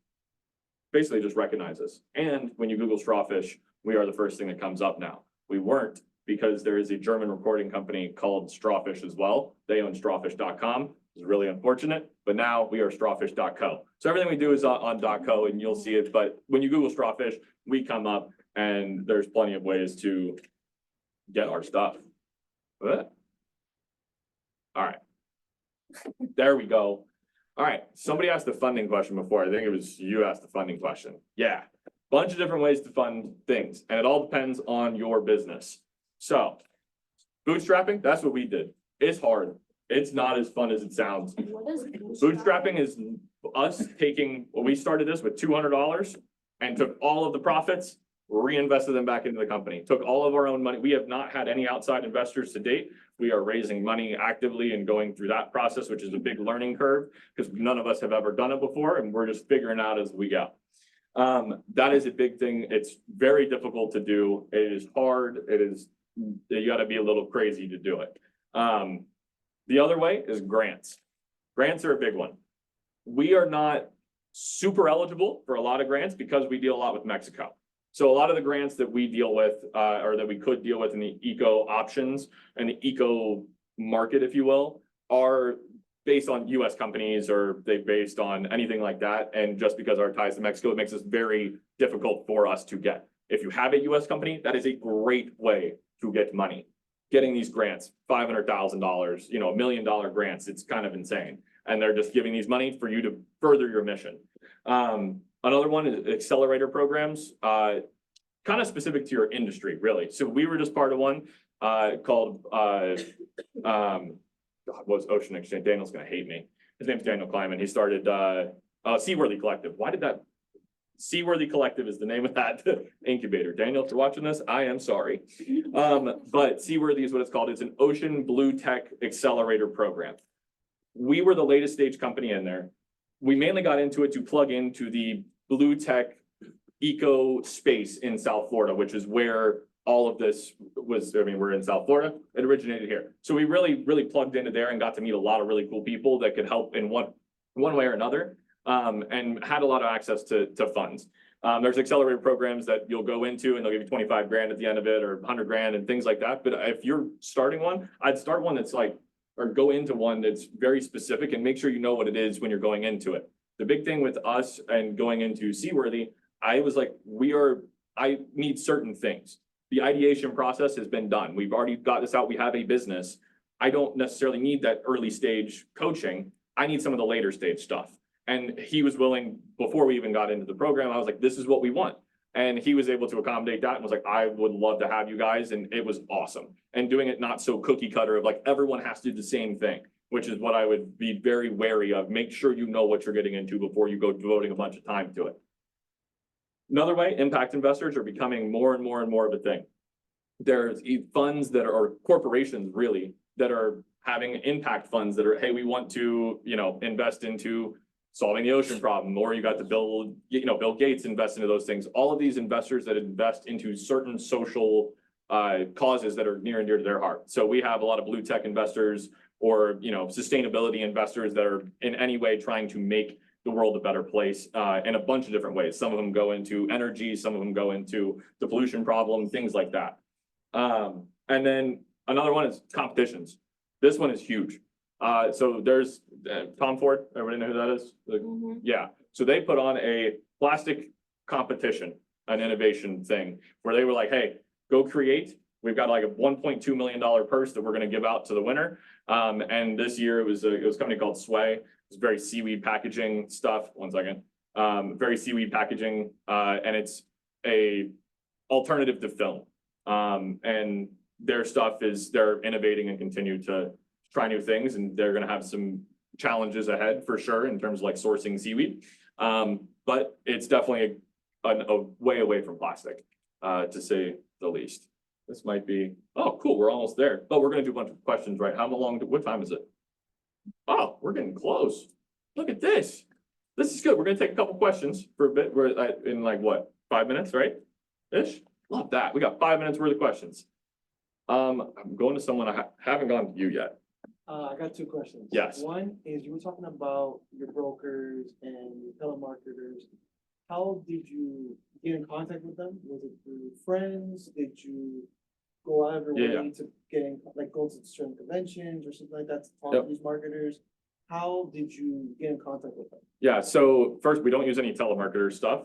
basically just recognize us. And when you Google StrawFish, we are the first thing that comes up now. We weren't because there is a German recording company called StrawFish as well. They own strawfish.com. It's really unfortunate, but now we are strawfish.co. So everything we do is on .co and you'll see it. But when you Google StrawFish, we come up and there's plenty of ways to get our stuff. What? All right, there we go. All right, somebody asked the funding question before. I think it was you asked the funding question. Yeah, bunch of different ways to fund things, and it all depends on your business. So, bootstrapping, that's what we did. It's hard. It's not as fun as it sounds. What is Bootstrapping is us taking, well, we started this with $200 and took all of the profits, reinvested them back into the company, took all of our own money. We have not had any outside investors to date. We are raising money actively and going through that process, which is a big learning curve because none of us have ever done it before and we're just figuring out as we go. That is a big thing. It's very difficult to do. It is hard. You got to be a little crazy to do it. The other way is grants. Grants are a big one. We are not super eligible for a lot of grants because we deal a lot with Mexico. So a lot of the grants that we deal with, or that we could deal with in the eco options and the eco market, if you will, are based on US companies or they based on anything like that. And just because our ties to Mexico, it makes this very difficult for us to get. If you have a US company, that is a great way to get money. Getting these grants, $500,000, $1 million grants, it's kind of insane. And they're just giving these money for you to further your mission. Another one is accelerator programs, kind of specific to your industry, really. So we were just part of one called, was Ocean Exchange. Daniel's going to hate me. His name's Daniel Kleiman. He started Seaworthy Collective. Why did that? Seaworthy Collective is the name of that incubator. Daniel, if you're watching this, I am sorry. But Seaworthy is what it's called. It's an ocean blue tech accelerator program. We were the latest stage company in there. We mainly got into it to plug into the blue tech eco space in South Florida, which is where all of this was. I mean, we're in South Florida. It originated here. So we really plugged into there and got to meet a lot of really cool people that could help in one way or another, and had a lot of access to funds. There's accelerator programs that you'll go into and they'll give you 25 grand at the end of it or 100 grand and things like that. But if you're starting one, I'd start one that's like, or go into one that's very specific and make sure you know what it is when you're going into it. The big thing with us and going into Seaworthy, I was like, I need certain things. The ideation process has been done. We've already got this out. We have a business. I don't necessarily need that early stage coaching. I need some of the later stage stuff. And he was willing, before we even got into the program, I was like, this is what we want. And he was able to accommodate that and was like, I would love to have you guys. And it was awesome. And doing it not so cookie cutter of like, everyone has to do the same thing, which is what I would be very wary of. Make sure you know what you're getting into before you go devoting a bunch of time to it. Another way, impact investors are becoming more and more and more of a thing. There's funds that are corporations really that are having impact funds that are, hey, we want to, invest into solving the ocean problem, or you got the Bill Gates invest into those things. All of these investors that invest into certain social causes that are near and dear to their heart. So we have a lot of blue tech investors or, sustainability investors that are in any way trying to make the world a better place in a bunch of different ways. Some of them go into energy, some of them go into the pollution problem, things like that. And then another one is competitions. This one is huge. So there's Tom Ford, everybody know who that is? Yeah, so they put on a plastic competition, an innovation thing, where they were like, hey, go create. We've got like a $1.2 million purse that we're gonna give out to the winner. And this year it was a company called Sway. It's very seaweed packaging stuff. One second. Very seaweed packaging, and it's a alternative to film. And their stuff is they're innovating and continue to try new things, and they're going to have some challenges ahead for sure in terms of like sourcing seaweed. But it's definitely a way away from plastic, to say the least. This might be, oh, cool. We're almost there, but we're going to do a bunch of questions, right? How long, what time is it? Oh, we're getting close. Look at this. This is good. We're going to take a couple questions for a bit. We're in like what, 5 minutes, right? Ish. Love that. We got 5 minutes worth of questions. I'm going to someone I haven't gone to you yet. I got two questions. Yes. One is you were talking about your brokers and your telemarketers. How did you get in contact with them? Was it through friends? Did you go out of your way to get in, like go to certain conventions or something like that to talk to these marketers? How did you get in contact with them? Yeah, so first, we don't use any telemarketer stuff.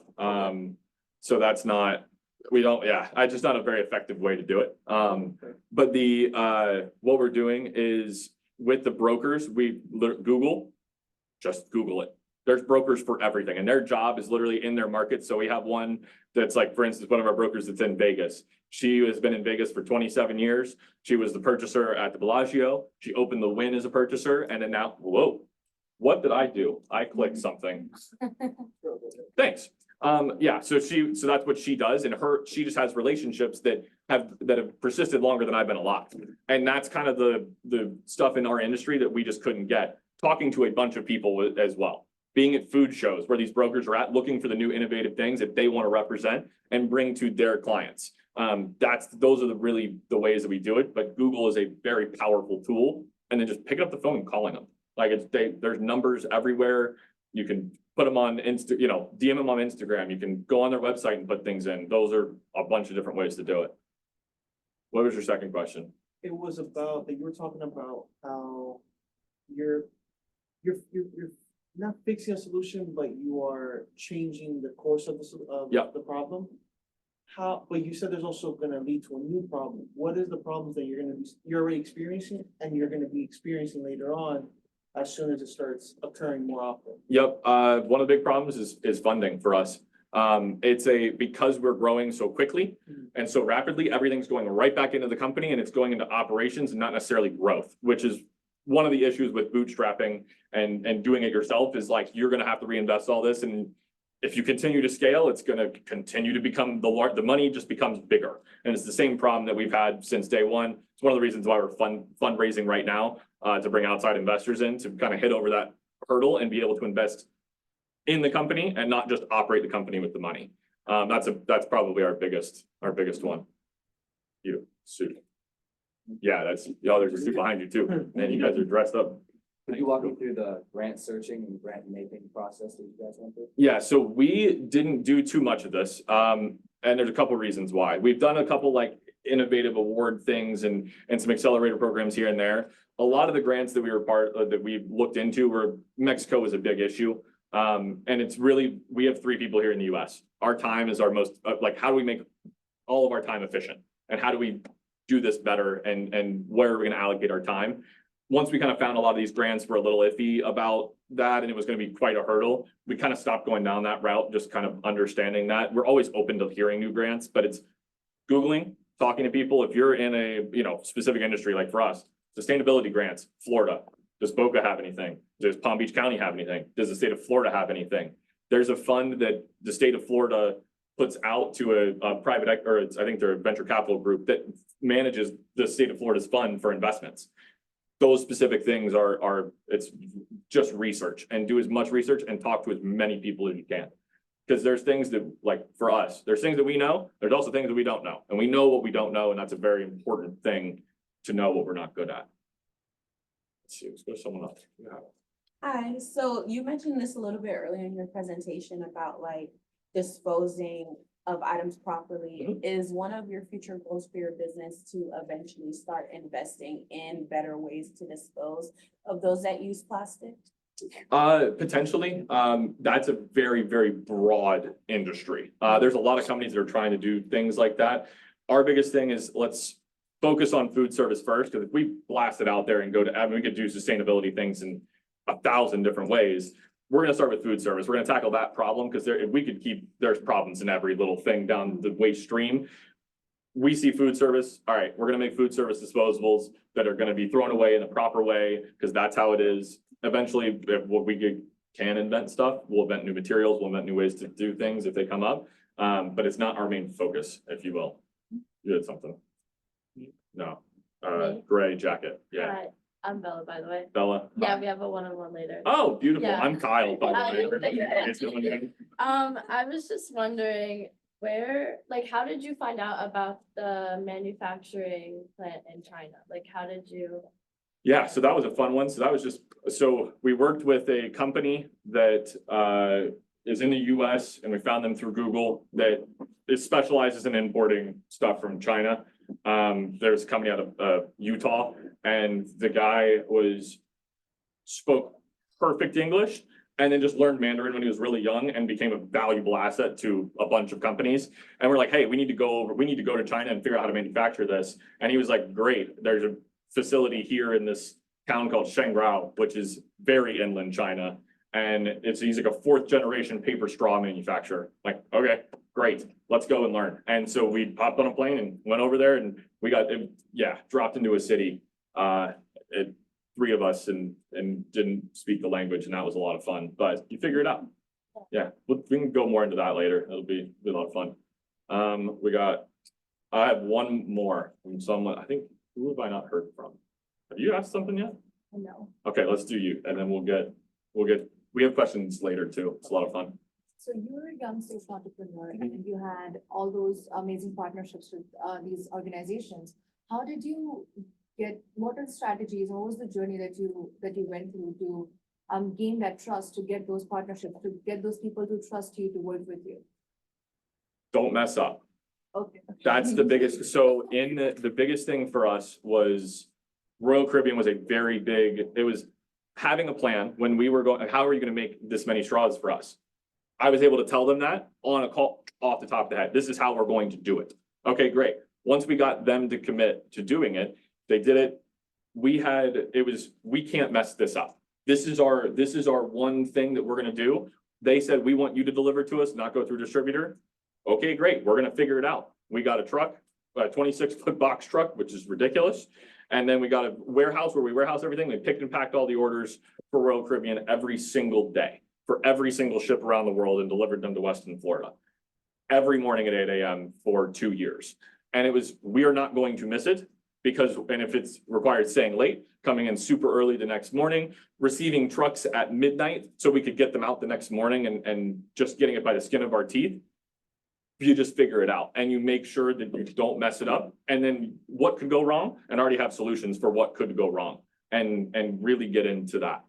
So that's not, it's just not a very effective way to do it. But what we're doing is with the brokers, we just Google it. There's brokers for everything, and their job is literally in their market. So we have one that's like, for instance, one of our brokers that's in Vegas. She has been in Vegas for 27 years. She was the purchaser at the Bellagio. She opened the Wynn as a purchaser, and then now, whoa, what did I do? I clicked something. Thanks. Yeah, so that's what she does, and she just has relationships that have persisted longer than I've been alive. And that's kind of the stuff in our industry that we just couldn't get, talking to a bunch of people as well. Being at food shows where these brokers are at, looking for the new innovative things that they want to represent and bring to their clients. Those are the ways that we do it, but Google is a very powerful tool, and then just pick up the phone and calling them. Like there's numbers everywhere. You can put them on DM them on Instagram. You can go on their website and put things in. Those are a bunch of different ways to do it. What was your second question? It was about that you were talking about how you're not fixing a solution, but you are changing the course of the problem. But you said there's also gonna lead to a new problem. What is the problems that you're already experiencing and you're gonna be experiencing later on as soon as it starts occurring more often? Yep, one of the big problems is funding for us. Because we're growing so quickly and so rapidly, everything's going right back into the company and it's going into operations and not necessarily growth, which is one of the issues with bootstrapping and doing it yourself is like, you're gonna have to reinvest all this. And if you continue to scale, it's gonna continue to become the money just becomes bigger. And it's the same problem that we've had since day one. It's one of the reasons why we're fundraising right now, to bring outside investors in to kind of hit over that hurdle and be able to invest in the company and not just operate the company with the money. That's probably our biggest one. Suit. Yeah, there's a suit behind you too. Man, you guys are dressed up. Could you walk me through the grant searching and grant making process that you guys went through? Yeah, so we didn't do too much of this. And there's a couple reasons why. We've done a couple like innovative award things and some accelerator programs here and there. A lot of the grants that we were that we looked into were Mexico was a big issue. And it's really, we have 3 people here in the US. Our time is our most, how do we make all of our time efficient? And how do we do this better? And where are we gonna allocate our time? Once we kind of found a lot of these grants were a little iffy about that and it was gonna be quite a hurdle, we kind of stopped going down that route, just kind of understanding that. We're always open to hearing new grants, but it's Googling, talking to people. If you're in a specific industry, like for us, sustainability grants, Florida. Does Boca have anything? Does Palm Beach County have anything? Does the state of Florida have anything? There's a fund that the state of Florida puts out to a private, I think they're a venture capital group that manages the state of Florida's fund for investments. Those specific things it's just research and do as much research and talk to as many people as you can. Because there's things that, like for us, there's things that we know, there's also things that we don't know. And we know what we don't know, and that's a very important thing to know what we're not good at. Let's see, let's go to someone else. Yeah. Hi, so you mentioned this a little bit earlier in your presentation about like disposing of items properly. Is one of your future goals for your business to eventually start investing in better ways to dispose of those that use plastic? Potentially. That's a very, very broad industry. There's a lot of companies that are trying to do things like that. Our biggest thing is let's focus on food service first, because if we blast it out there and we could do sustainability things in 1,000 different ways. We're going to start with food service. We're going to tackle that problem because if we could there's problems in every little thing down the waste stream. We see food service. All right, we're going to make food service disposables that are going to be thrown away in the proper way because that's how it is. Eventually, if we can invent stuff, we'll invent new materials, we'll invent new ways to do things if they come up. But it's not our main focus, if you will. You had something? No. Gray jacket. Yeah. Hi, I'm Bella, by the way. Bella. Yeah, we have a one-on-one later. Oh, beautiful. Yeah. I'm Kyle, by the way. I was just wondering how did you find out about the manufacturing plant in China? Like, how did you? Yeah, so that was a fun one. So we worked with a company that is in the US and we found them through Google that specializes in importing stuff from China. There's a company out of Utah, and the guy spoke perfect English and then just learned Mandarin when he was really young and became a valuable asset to a bunch of companies. And we're like, hey, we need to go to China and figure out how to manufacture this. And he was like, great, there's a facility here in this town called Shangrao, which is very inland China. And he's like a 4th generation paper straw manufacturer. Like, okay, great, let's go and learn. And so we hopped on a plane and went over there and we dropped into a city, 3 of us and didn't speak the language, and that was a lot of fun, but you figure it out. Yeah, we can go more into that later. It'll be a lot of fun. I have one more from someone, I think, who have I not heard from? Have you asked something yet? No. Okay, let's do you, and then we have questions later too. It's a lot of fun. So you're a young social entrepreneur and you had all those amazing partnerships with these organizations. How did you what are the strategies? What was the journey that you went through to gain that trust, to get those partnerships, to get those people to trust you to work with you? Don't mess up. Okay. That's the biggest, so the biggest thing for us was Royal Caribbean was it was having a plan when we were going, how are you gonna make this many straws for us? I was able to tell them that on a call off the top of the head. This is how we're going to do it. Okay, great. Once we got them to commit to doing it, they did it. We can't mess this up. This is our one thing that we're gonna do. They said, we want you to deliver to us, not go through distributor. Okay, great. We're gonna figure it out. We got a truck, a 26-foot box truck, which is ridiculous. And then we got a warehouse where we warehouse everything. We picked and packed all the orders for Royal Caribbean every single day for every single ship around the world and delivered them to Weston, Florida. Every morning at 8 a.m. for 2 years. And we are not going to miss it and if it's required staying late, coming in super early the next morning, receiving trucks at midnight so we could get them out the next morning and just getting it by the skin of our teeth. You just figure it out and you make sure that you don't mess it up. And then what could go wrong and already have solutions for what could go wrong and really get into that.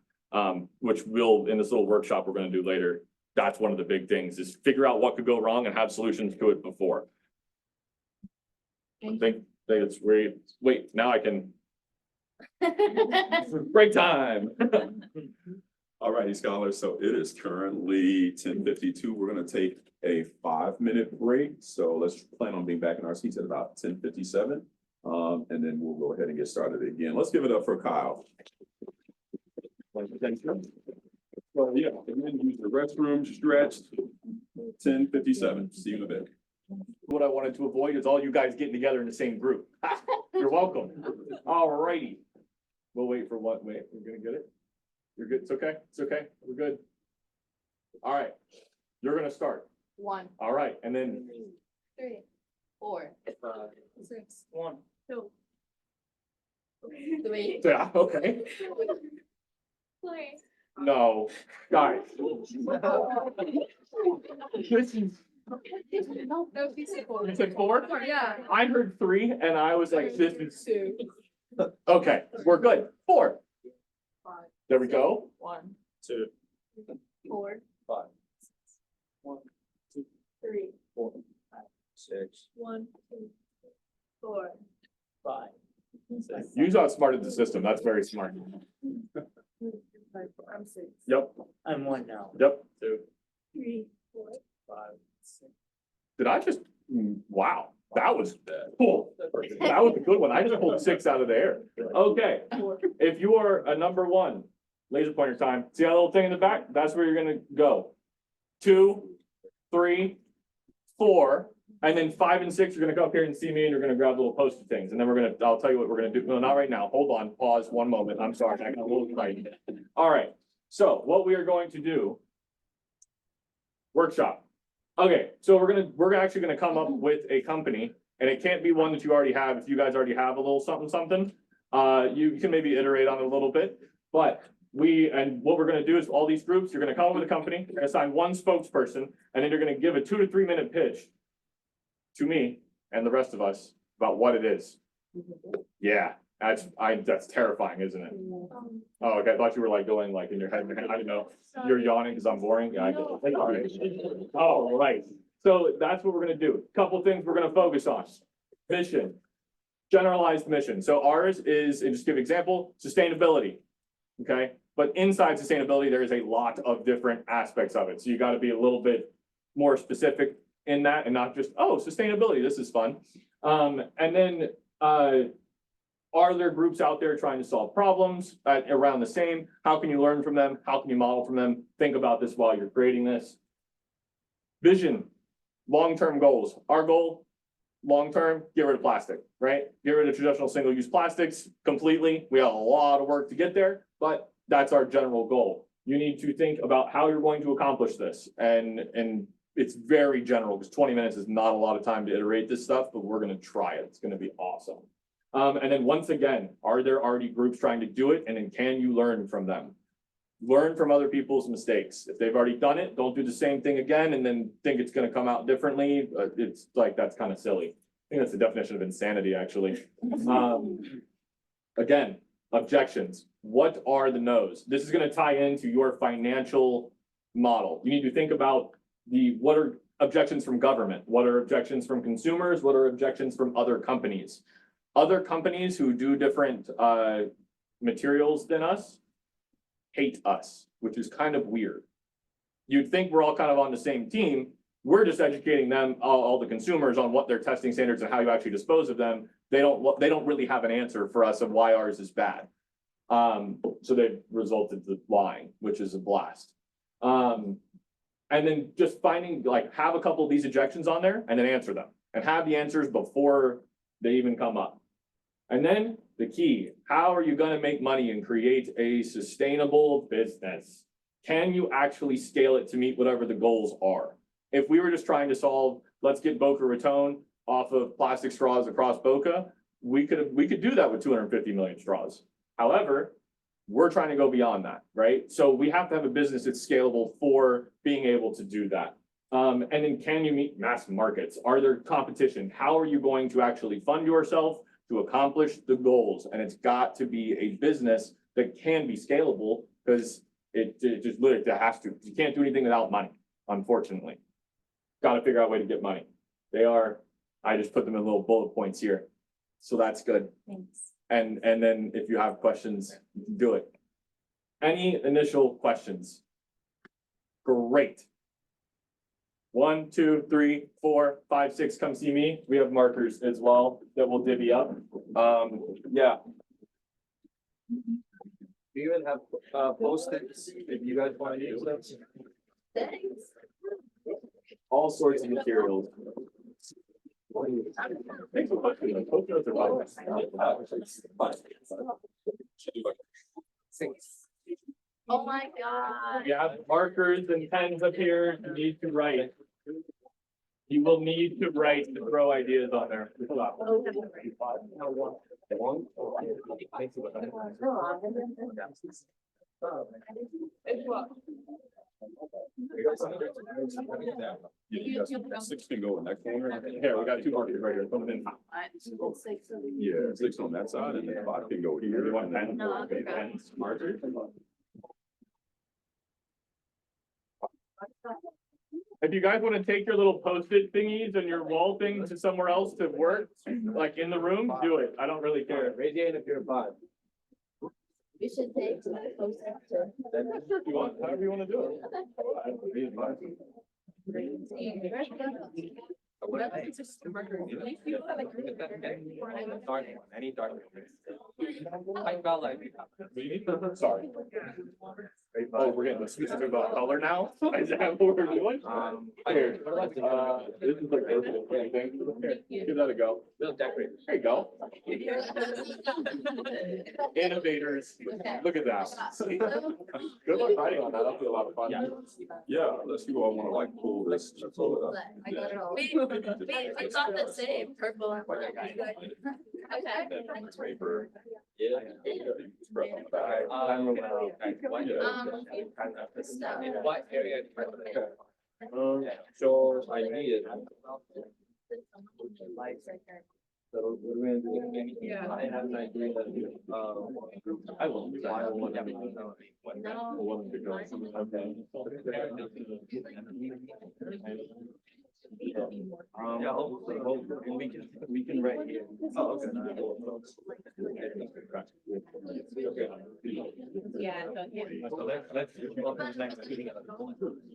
Which in this little workshop we're going to do later. That's one of the big things is figure out what could go wrong and have solutions to it before. I think it's great. Wait, now I can. Break time. All righty, scholars. So it is currently 10:52. We're going to take a 5-minute break. So let's plan on being back in our seats at about 10:57. And then we'll go ahead and get started again. Let's give it up for Kyle. Well, yeah, and then use the restroom, stretched. 10:57. See you in a bit. What I wanted to avoid is all you guys getting together in the same group. You're welcome. All righty. We'll wait for what? Wait, we're gonna get it? You're good. It's okay. It's okay. We're good. All right. You're gonna start. 1, All right. And then 3, 4, 6, 1. 2, 3, yeah, okay. 4. No, guys. This is No, you said 4. you said 4? Yeah. I heard 3 and I was like, this is 2, okay. We're good. 4. 5. There we go. 1, 2, 4, 5, 1, 2, 3, 4, 6, 1, 2, 4. 5. You outsmarted the system. That's very smart. I'm 6. Yep. I'm 1 now. Yep. 2, 3, 4. 5, 6. Did I just, wow, that was cool. That was a good one. I just pulled 6 out of the air. Okay, if you are a number 1, laser pointer time. See that little thing in the back? That's where you're gonna go. 2, 3, 4, and then 5 and 6, you're gonna come up here and see me and you're gonna grab little post-it things. And then I'll tell you what we're gonna do. No, not right now. Hold on, pause 1 moment. I'm sorry, I got a little excited. All right, so what we are going to do, workshop. Okay, so we're actually gonna come up with a company, and it can't be one that you already have. If you guys already have a little something, you can maybe iterate on it a little bit. But what we're gonna do is all these groups, you're gonna come up with a company, you're gonna assign 1 spokesperson, and then you're gonna give a 2 to 3 minute pitch to me and the rest of us about what it is. Yeah, that's terrifying, isn't it? Oh, okay, I thought you were like going like in your head. I didn't know. You're yawning because I'm boring. Yeah, I get it. All right. All right. So that's what we're gonna do. Couple things we're gonna focus on. Mission, generalized mission. So ours is, and just give an example, sustainability. Okay, but inside sustainability, there is a lot of different aspects of it. So you got to be a little bit more specific in that and not just, oh, sustainability, this is fun. And then are there groups out there trying to solve problems around the same? How can you learn from them? How can you model from them? Think about this while you're creating this. Vision, long-term goals. Our goal, long-term, get rid of plastic, right? Get rid of traditional single-use plastics completely. We have a lot of work to get there, but that's our general goal. You need to think about how you're going to accomplish this. And it's very general because 20 minutes is not a lot of time to iterate this stuff, but we're gonna try it. It's gonna be awesome. And then once again, are there already groups trying to do it? And then can you learn from them? Learn from other people's mistakes. If they've already done it, don't do the same thing again and then think it's gonna come out differently. It's like, that's kind of silly. I think that's the definition of insanity, actually. Again, objections. What are the no's? This is gonna tie into your financial model. You need to think about what are objections from government? What are objections from consumers? What are objections from other companies? Other companies who do different materials than us hate us, which is kind of weird. You'd think we're all kind of on the same team. We're just educating them, all the consumers, on what their testing standards and how you actually dispose of them. They don't really have an answer for us of why ours is bad. So they've resulted to lying, which is a blast. And then just finding, like, have a couple of these objections on there and then answer them and have the answers before they even come up. And then the key, how are you gonna make money and create a sustainable business? Can you actually scale it to meet whatever the goals are? If we were just trying to solve, let's get Boca Raton off of plastic straws across Boca, we could do that with 250 million straws. However, we're trying to go beyond that, right? So we have to have a business that's scalable for being able to do that. And then can you meet mass markets? Are there competition? How are you going to actually fund yourself to accomplish the goals? And it's got to be a business that can be scalable because it just literally has to. You can't do anything without money, unfortunately. Got to figure out a way to get money. I just put them in little bullet points here. So that's good. Thanks. And then if you have questions, you can do it. Any initial questions? Great. 1, 2, 3, 4, 5, 6, come see me. We have markers as well that will divvy up. Yeah. We even have post-its if you guys want to use them. Thanks. All sorts of materials. Thanks for questioning them. Post-its are fine. Oh my God. You have markers and pens up here. You need to write. You will need to write to throw ideas on there. Six can go in that corner. Here, we got 2 markers right here. Put them in. Yeah, six on that side and then 5 can go here. You want pen? No, I'll grab Pens, markers. If you guys want to take your little Post-it thingies and your wall things to somewhere else to work, like in the room, do it. I don't really care. Raise your hand if you're a bot. We should take some post to. You want, however you want to do it. Any dark. Sorry. Oh, we're getting specific about color now? Is that what we're doing? Here, this is like perfect. Here, give that a go. We'll decorate. There you go. Innovators. Look at that. Good luck writing on that. That'll be a lot of fun. Yeah, let's see what I wanna like pull this. I got it all. We got the same purple and black. Okay. Paper. Yeah. Spread on the back. What area? So I need it. So we're going to do anything. I have an idea that, I will. I will. yeah, hopefully, we can write here. Oh, okay. Yeah. So let's go to the next meeting.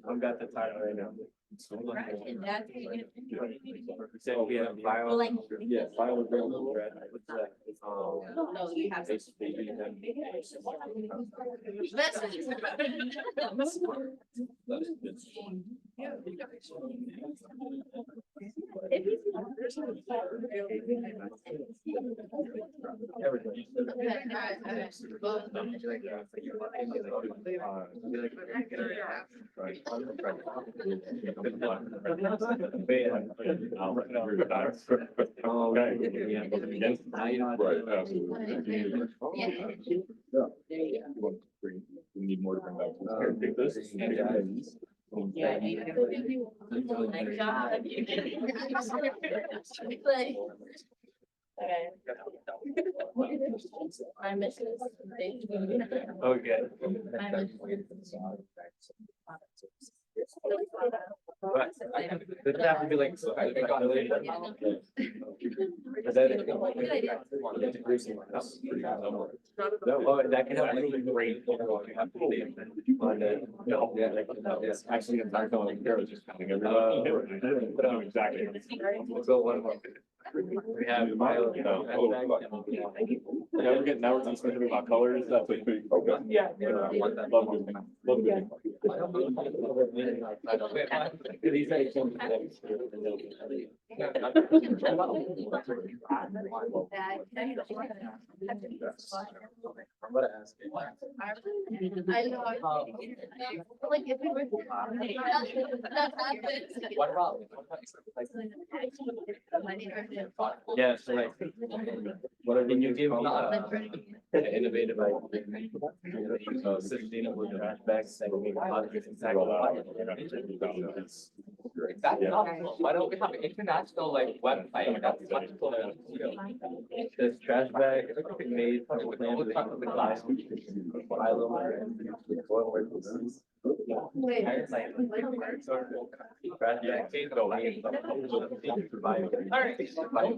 I've got the title right now. So we have bio. Yeah, biodegradable bread. What's that? No, you have. Right, absolutely. We need more to bring back. Here, take this. Yeah. My God. Like, okay. My mission is. Okay. My mission is- But does it have to be like? But then it- Oh, that can have any great. You have to leave. Yes, actually, in fact, no, like, Carol was just counting everything. But, exactly. So one more. We have bio, you know. Yeah, we're getting, now we're talking specifically about colors, that's like, okay. Yeah. Love it. Love it. I'm gonna ask you. I know. Like, if we were. What about? Yeah, so like, what can you give me innovative, sustainable trash bags that will make a positive impact on life? That's not, why don't we have an international like website that's much cooler? This trash bag made from the glass.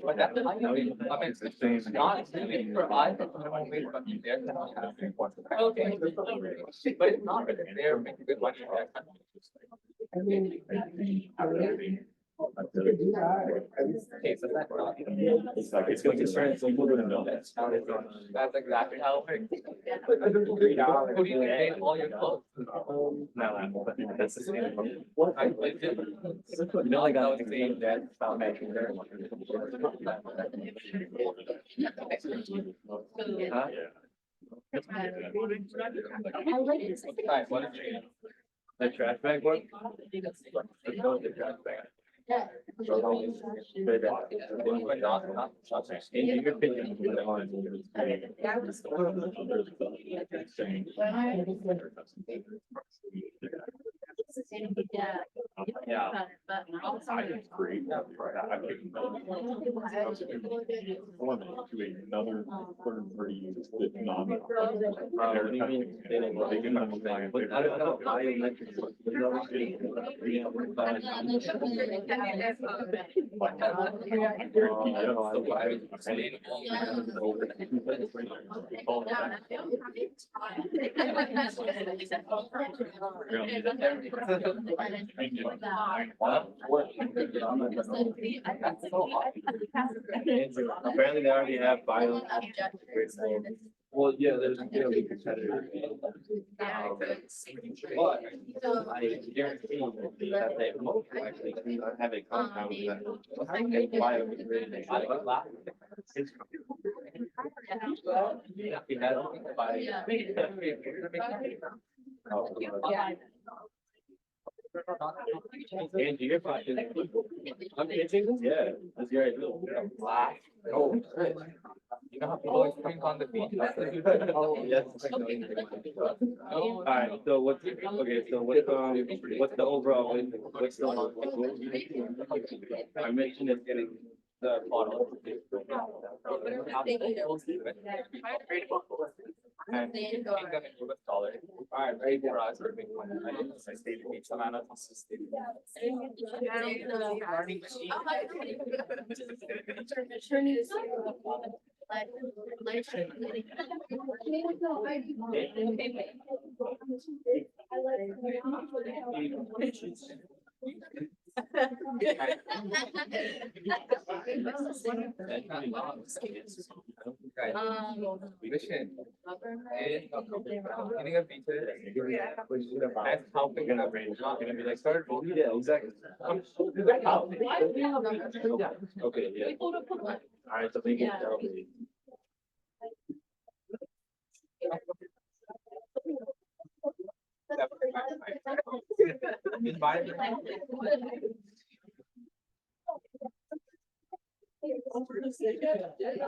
But that's not really for us, okay, but it's not, they're making good money. Okay, so that's not. It's going to turn, it's like, we're gonna know that. That's exactly how. Who do you think all your clothes? That's the same. You know, like I was saying that about making their. Huh? Alright, what is it? The trash bag one? Let's go with the trash bag. In your opinion, Yeah. I think great. I to another third party that's not. I don't know, biometrics. Apparently they already have bio. Well, yeah, there's gonna be competitors. But I guarantee that they most likely do not have a compound that. And you're fine. I'm pitching, yeah, that's your idea. Oh, good. You know how people always on the beach? Oh, yes. Alright, so what's, okay, so what's the overall, what's the, I mentioned it's getting the bottle. And it's gonna move it taller. Alright, right for us, we're making one. I didn't say state the beach, amount of sustainable. Mission. Beginning of beaches. That's how we're gonna range. Not gonna be like start. Yeah, exactly. Okay, yeah. Alright, so make it.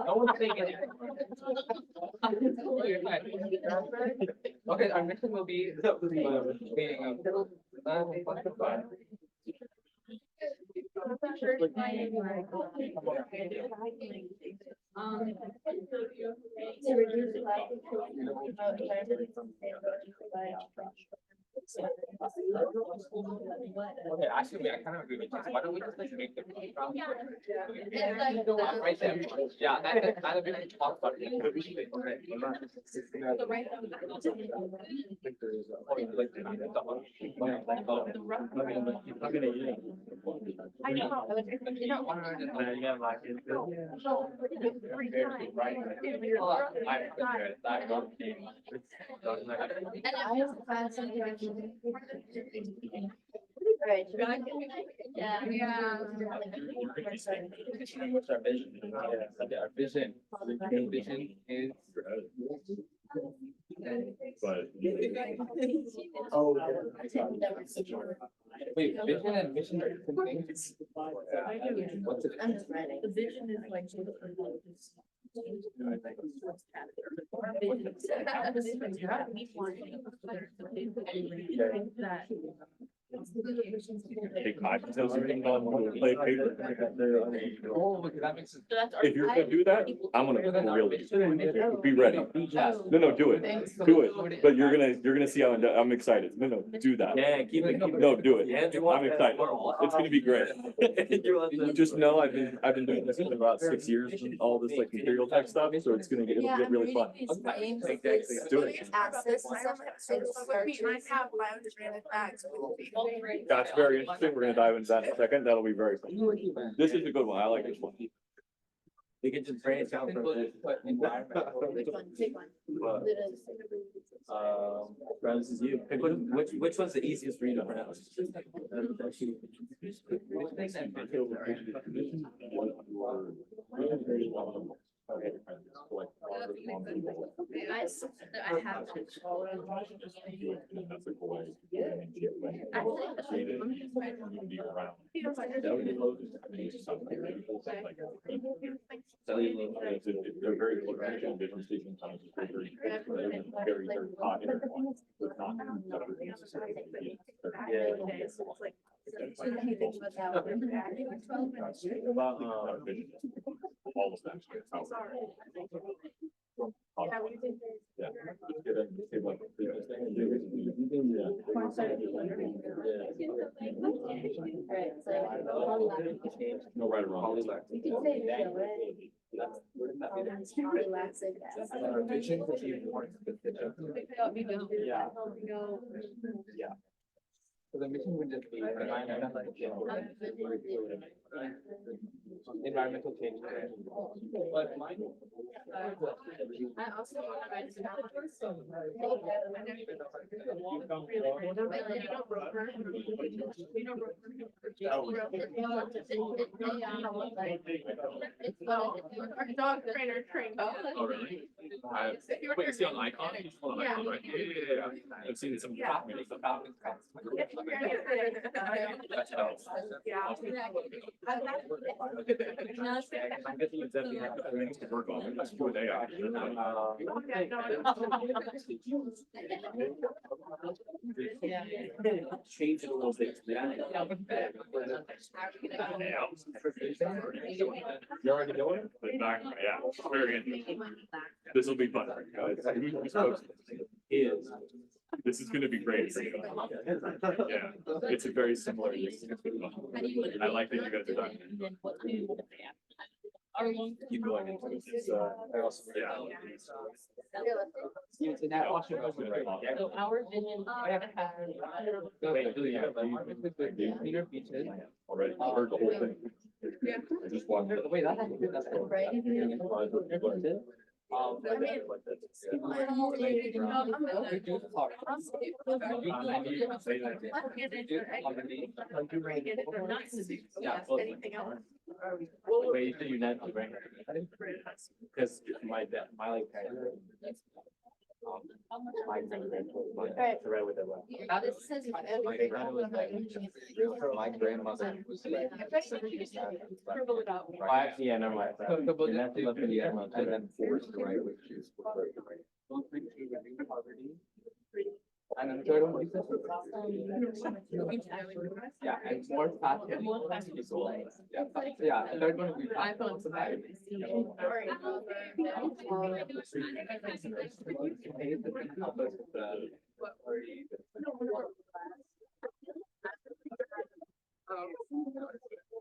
No one's taking it. Okay, our next one will be meeting of. To reduce plastic pollution, promote environmental sustainability. Okay, actually, I kind of agree with you. Why don't we just like make the. Right there. Yeah, that kind of really talk about it. I know, you know. Right. Yeah. What's our vision? Yeah, our vision. Vision is. But. Oh. Wait, vision and mission are different things? What's it? The vision is like. Take my participation on play paper. Oh, okay, that makes sense. If you're gonna do that, I'm gonna really be ready. No, do it. Do it. But you're gonna see how I'm excited. No, do that. Yeah, keep it. No, do it. I'm excited. It's gonna be great. Just know I've been doing this for about 6 years, all this like material tech stuff, so it's gonna get, it'll get really fun. Do it. Access to some That's very interesting. We're gonna dive into that in a second. That'll be very fun. This is a good one. I like this one. We can just branch out from this, but environmental. This is you. Which one's the easiest for you to pronounce? I have to. They're very close to different stations. Very hot. All of that. Yeah. No right or wrong. You can say Yeah. So the mission would just be environmental change. But mine. I also want to write Our dog trainer trained. Oh, really? Wait, you see on icon? Hold on, icon, right? Yeah. I've seen some. Yeah. I'm guessing it's definitely things to work on. That's good AI. Change it a little bit. You're already doing it? But back, yeah, very interesting. This will be fun, guys. Who's posting this? This is gonna be great. Yeah, it's a very similar. I like that you guys are done. Keep going into this. So our vision. Cleaner beaches. Already heard the whole thing. I just wanted. Wait, that's Right. Wait, you said you're not right? Because my dad, my like parents. My right with the left. My grandmother was. Actually, yeah, never mind. And that's the left and the other one, and then forced to right, which is. And then the third one, yeah, and more fast. Yeah, the third one.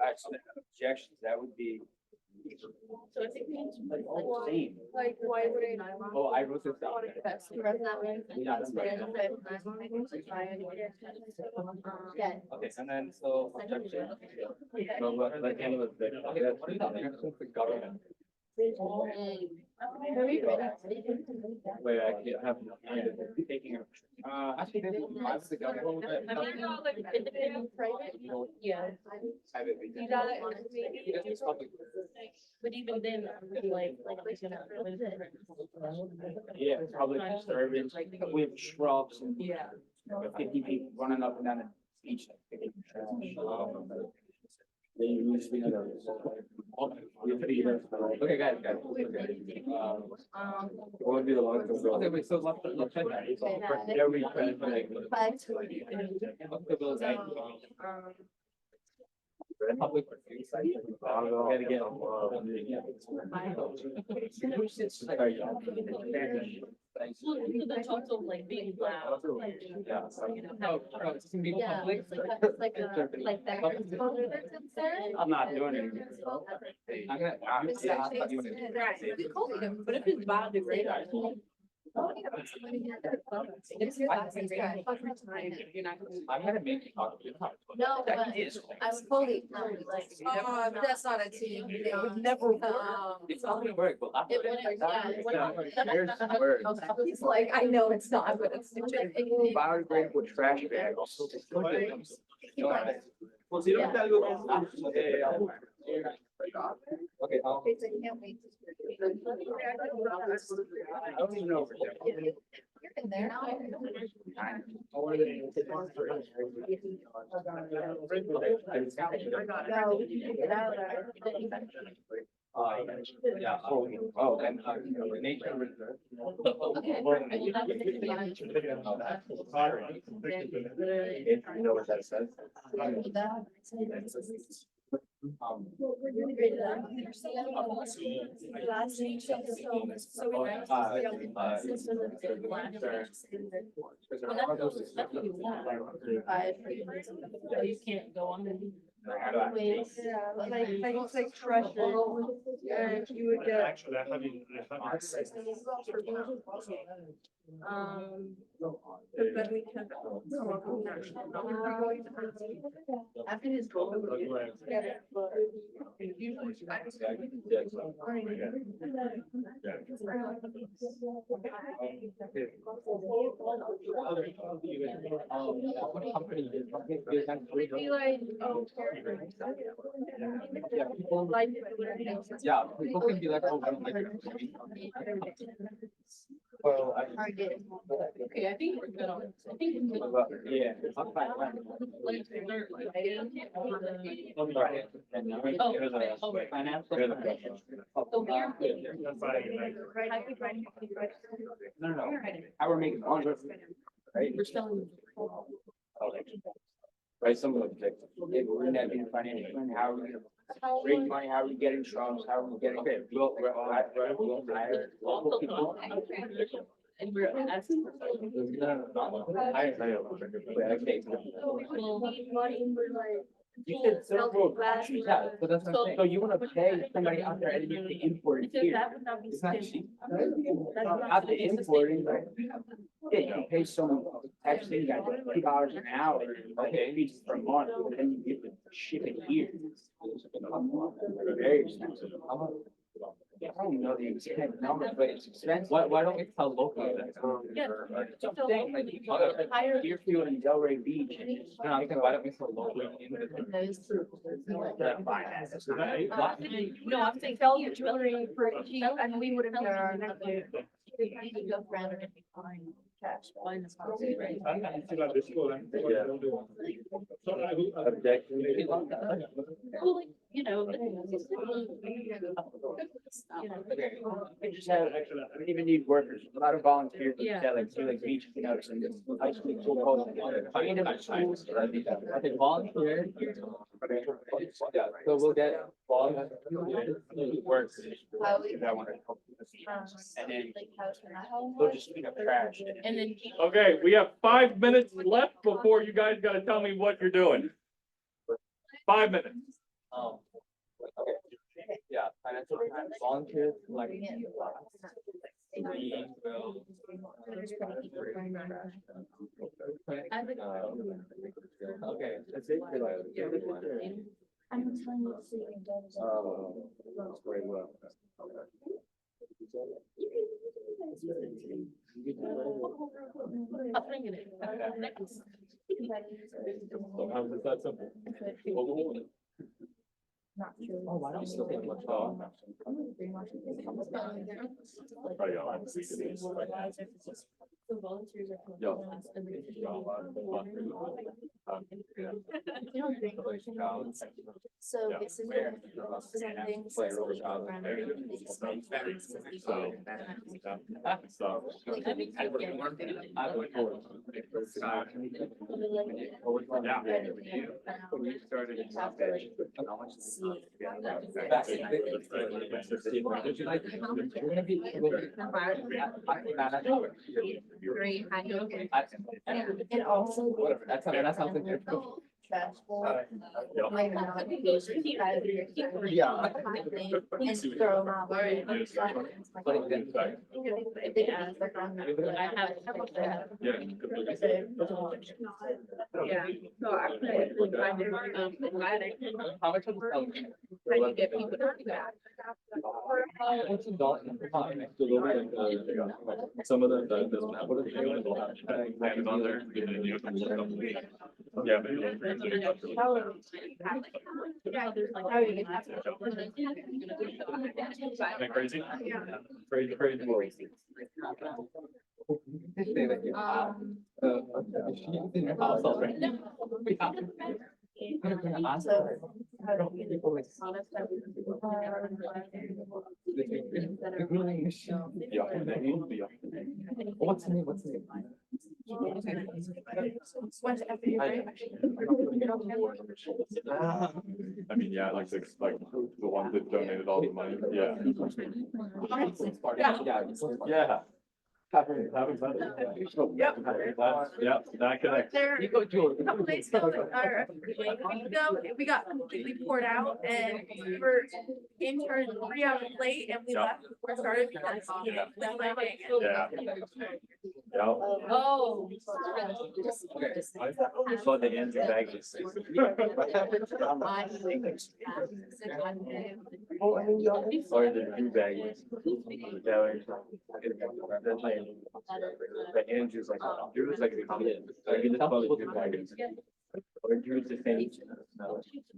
Actually, that would be. So I think it's Same. like, why would I? Oh, I wrote this down. Yeah, that's right. Yeah. Okay, and then so. So what handle is the, okay, that's the government. Wait, I have, taking a. Actually, I was the government. Independent, private, yeah. You got it, maybe. But even then, like, what is it? Yeah, public service, with shrubs and. Yeah. 50 people running up and down the beach. They use the other. Okay, guys. What would be the longest? Okay, wait, so let's check that. Every friend, like. Public. Gotta get. Well, the total like being loud. Yeah. No, it's gonna be Yeah, public. it's like that. I'm not doing it. I'm gonna. But if it's biodegradable. I'm gonna make you talk. No, but I would fully, like. That's not a team. It would never work. It's not gonna work, but. It wouldn't, yeah, it wouldn't. Words. He's like, I know it's not, but it's. Biodegradable trash bag. Well, see, Yeah. Okay, I can't wait. I don't even know. You're in there. Yeah, and nature reserve. If you know what that says. Last week, so we went. So you can't go on and. Wait. Yeah, like it's like treasure. And you would get. Actually, I haven't. But then we can come up with that. After his goal. What company is? Be like, oh. Yeah, people. Yeah, people can be like, oh, well, Okay, I think we're good on it. I think. yeah. I'm fine. No. How we're making money, right? We're selling. Right, some of them, like, if we're not being financial, how are we gonna raise money, how are we getting jobs, how are we getting, okay, we'll hire local people. And we're asking. You said several, yeah, so that's what I'm saying, so you wanna pay somebody out there and you have to import it here, That would not be. it's not cheap. That's Not the importing, right? Yeah, you can pay someone, actually, you got $2 an hour, okay, fees per month, but then you get to ship it here. Very expensive. don't know the exact number, but it's expensive. Why don't we tell locals that? Yeah. Saying like, Deerfield and Delray Beach, and I'm thinking, why don't we tell locals? No, I'm saying tell your children for, and we would have. Well, like, you know. We just have, we even need workers, a lot of volunteers, Yeah. like, do like beach cleanups and high school pool. I mean, I think volunteer. Yeah, so we'll get volunteers, works. That want to help. And then we'll just clean up trash. And then. Okay, we have 5 minutes left before you guys gotta tell me what you're doing. 5 minutes. Okay. Yeah, financial crimes, volunteers, like. Okay, that's it. I'm telling you, so you can get it. I'll bring it in. Next. So how's it that simple? Not true. Oh, why don't you still think much? Oh, The volunteers are. Yeah. So Yeah. basically, some things. Great, I know. It also. Whatever, that's something. Trash bowl. Yeah. Like, Yeah. and throw them out. But then- I have. Yeah, so I could find it, How much was trying to get people to do that. What's $1? Some of them, that doesn't have what it is, they'll have plans on there, and then you have to look up. Yeah, but. Yeah, there's like. Isn't that crazy? Crazy, crazy world. She's in her house already. What's the name? What's the name? I mean, yeah, like the ones that donated all the money, yeah. Yeah. Having fun. Yep. Yeah, that connects. There, a couple days ago, or a week ago, we got completely poured out and we were interned 3 hours late and we Yeah. left before it started because. Yeah. the lightning. Yeah. Yeah. Oh. I saw the Andrew Baggins. Or the Drew Baggins. But Andrew's like, Drew was like, I mean, the couple of Drew Baggins. Or Drew's the same.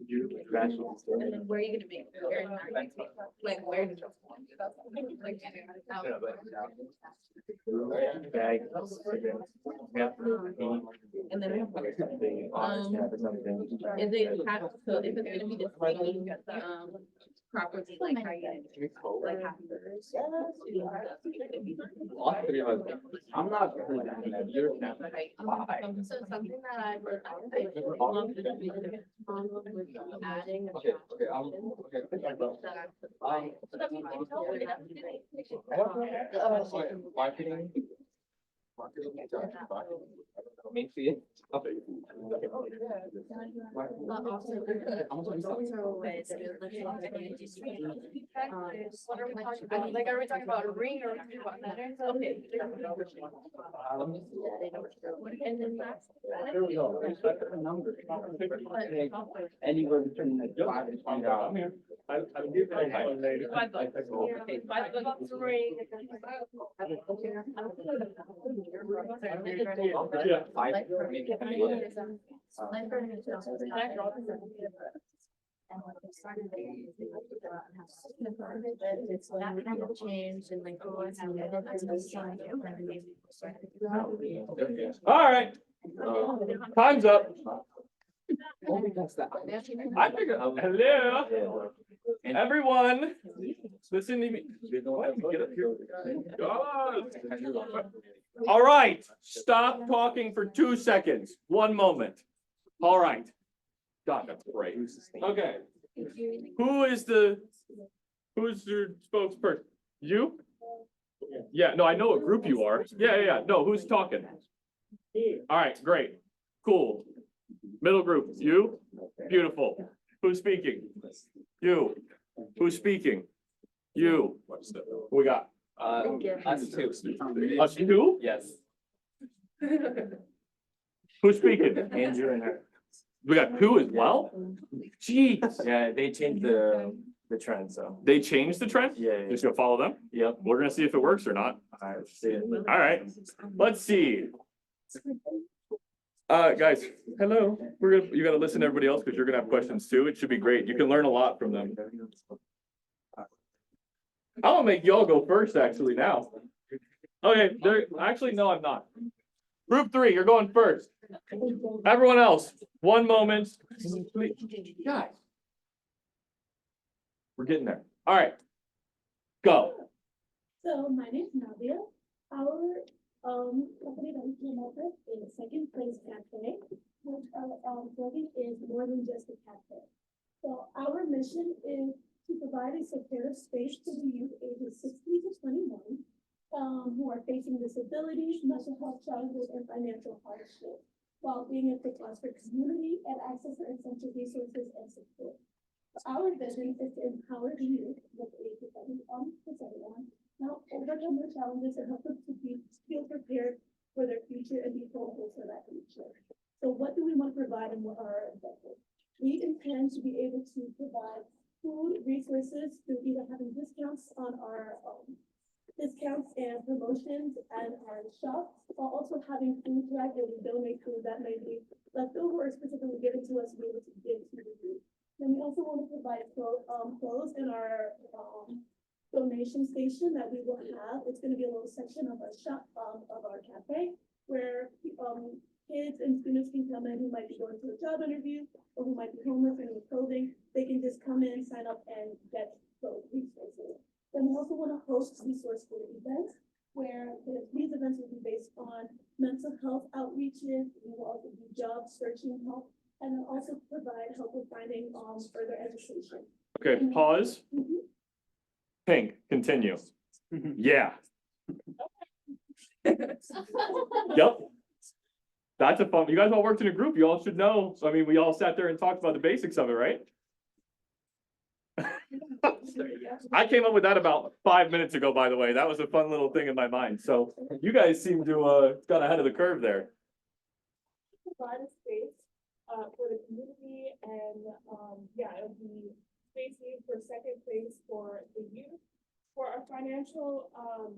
Drew, trash. And then where are you gonna make? Like, where did you? Like, Yeah, but- Bag. Yeah. and then. Something. Is it, so if it's gonna be the property, like, how you gonna, like, half of yours? All three of us. I'm not. You're not. Why? So something that I would, I love to do with adding. Okay, okay, okay. That I put by. So that's what I told her. Marketing. Maybe. Like, are we talking about a ring or what? Okay. And then that's. There we go. Anywhere between like 5 and 20 dollars. I'll give that one later. $5. $5 a ring. Yeah. It's like change and like. All right, time's up. I figured, hello, everyone, listen to me. Why don't we get up here? All right, stop talking for 2 seconds, 1 moment. All right. God, that's great. Okay. Who's your spokesperson? You? Yeah, no, I know what group you are. Yeah. No, who's talking? All right, great. Cool. Middle group, you? Beautiful. Who's speaking? You. Who's speaking? You. Who we got? Us too. Us two? Yes. Who's speaking? Andrew and her. We got two as well? Jeez. Yeah, they changed the trend, so. They changed the trend? Yeah. Just gonna follow them? Yep. We're gonna see if it works or not. Alright, see it. All right, let's see. Guys, hello. You gotta listen to everybody else because you're gonna have questions too. It should be great. You can learn a lot from them. I'm gonna make y'all go first actually now. Okay, actually, no, I'm not. Group 3, you're going first. Everyone else, 1 moment. Guys. We're getting there. All right. Go. So my name is Nadia. Our company that we came up with is Second Place Cafe, which our slogan is more than just a cafe. So our mission is to provide a supportive space to the youth ages 16 to 21 who are facing disabilities, mental health challenges, and financial hardship, while being a quick for community and access to essential resources and support. Our vision is to empower the youth with age of 71 now overcome their challenges and help them to feel prepared for their future and be hopeful for that future. So what do we want to provide and what are our objectives? We intend to be able to provide food resources through either having discounts on our discounts and promotions and our shops, while also having food drive where we donate food that may be left over or specifically given to us to be able to give to the youth. Then we also want to provide clothes in our donation station that we will have. It's going to be a little section of our shop of our cafe where kids and students can come in who might be going to a job interview or who might be homeless and need clothing. They can just come in, sign up, and get those resources. Then we also want to host resourceful events where these events will be based on mental health outreaches. We will also do job searching help and then also provide help with finding further education. Okay, pause. Pink, continue. Yeah. Yep. That's a fun, you guys all worked in a group, you all should know. So I mean, we all sat there and talked about the basics of it, right? I came up with that about 5 minutes ago, by the way. That was a fun little thing in my mind. So you guys seem to got ahead of the curve there. Provide a space for the community and it would be space needed for Second Place for the youth. For our financial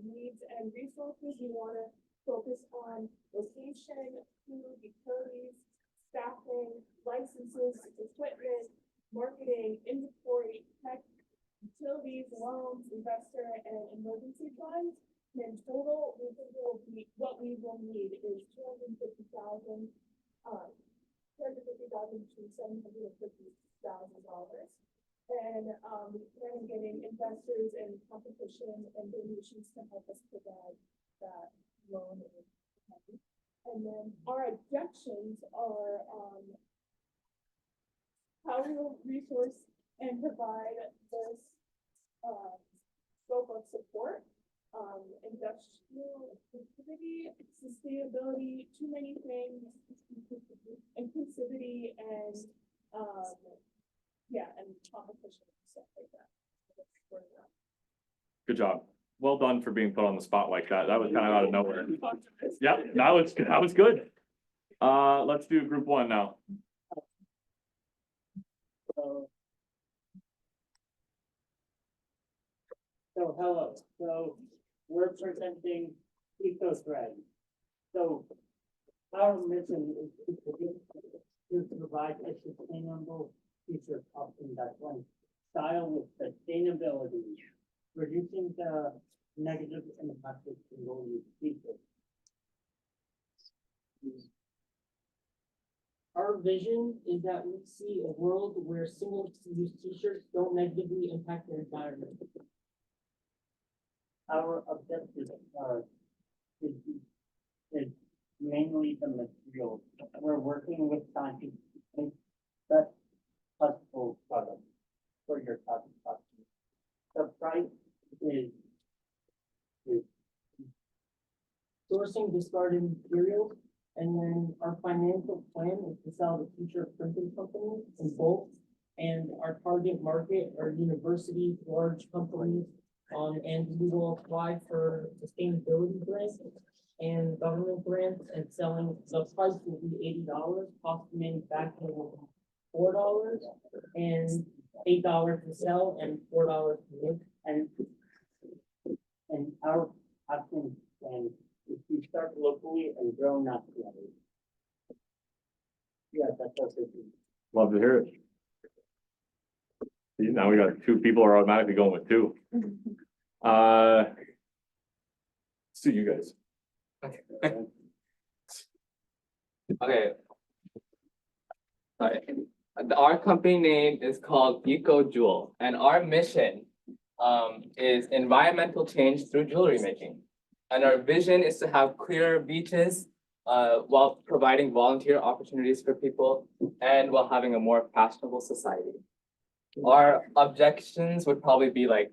needs and resources, we want to focus on location, food, utilities, staffing, licenses, equipment, marketing, inventory, tech, utilities, loans, investor, and emergency funds. And in total, we think what we will need is $250,000 to $750,000. And we plan on getting investors and competition and donations to help us provide that loan. And then our objections are how we will resource and provide this scope of support. industrial activity, sustainability, too many things, inclusivity, and, yeah, and competition, stuff like that. Good job. Well done for being put on the spot like that. That was kind of out of nowhere. Yep, that was good. Let's do group one now. So hello, so we're presenting EcoThread. So our mission is to provide a sustainable future of investment style with sustainability, reducing the negative impact of single-use pieces. Our vision is that we see a world where single-use t-shirts don't negatively impact the environment. Our objective is mainly the materials. We're working with scientists to make best possible products for your target customer. The price is sourcing discarded materials, and then our financial plan is to sell the t-shirt printing company in bulk, and our target market are universities, large companies, and we will apply for sustainability grants and government grants, and selling, the price will be $80, cost of manufacturing will be $4, and $8 to sell and $4 to make, and our action plan is to start locally and grow nationally. Yeah, that's what it is. Love to hear it. See, now we got two people are automatically going with two. See you guys. Okay. Sorry. Our company name is called EcoJewel, and our mission is environmental change through jewelry making. And our vision is to have clearer beaches while providing volunteer opportunities for people and while having a more fashionable society. Our objections would probably be like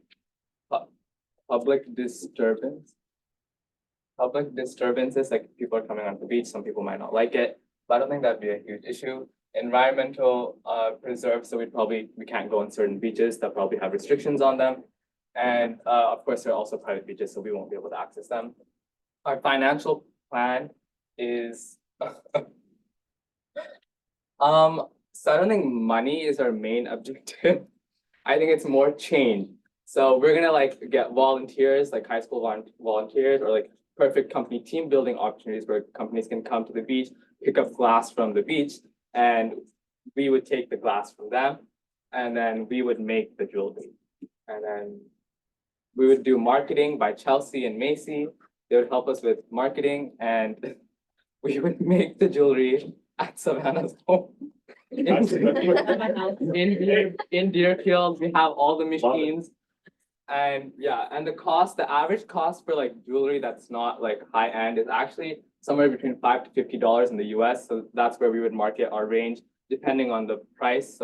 public disturbance. Public disturbances, like people are coming on the beach, some people might not like it, but I don't think that'd be a huge issue. Environmental preserves, so we can't go on certain beaches that probably have restrictions on them. And of course, there are also private beaches, so we won't be able to access them. Our financial plan is so I don't think money is our main objective. I think it's more change. So we're gonna like get volunteers, like high school volunteers, or like perfect company team building opportunities where companies can come to the beach, pick up glass from the beach, and we would take the glass from them, and then we would make the jewelry. And then we would do marketing by Chelsea and Macy. They would help us with marketing, and we would make the jewelry at Savannah's home. In Deerfield, we have all the machines. And yeah, and the average cost for like jewelry that's not like high end is actually somewhere between $5 to $50 in the US. So that's where we would market our range depending on the price,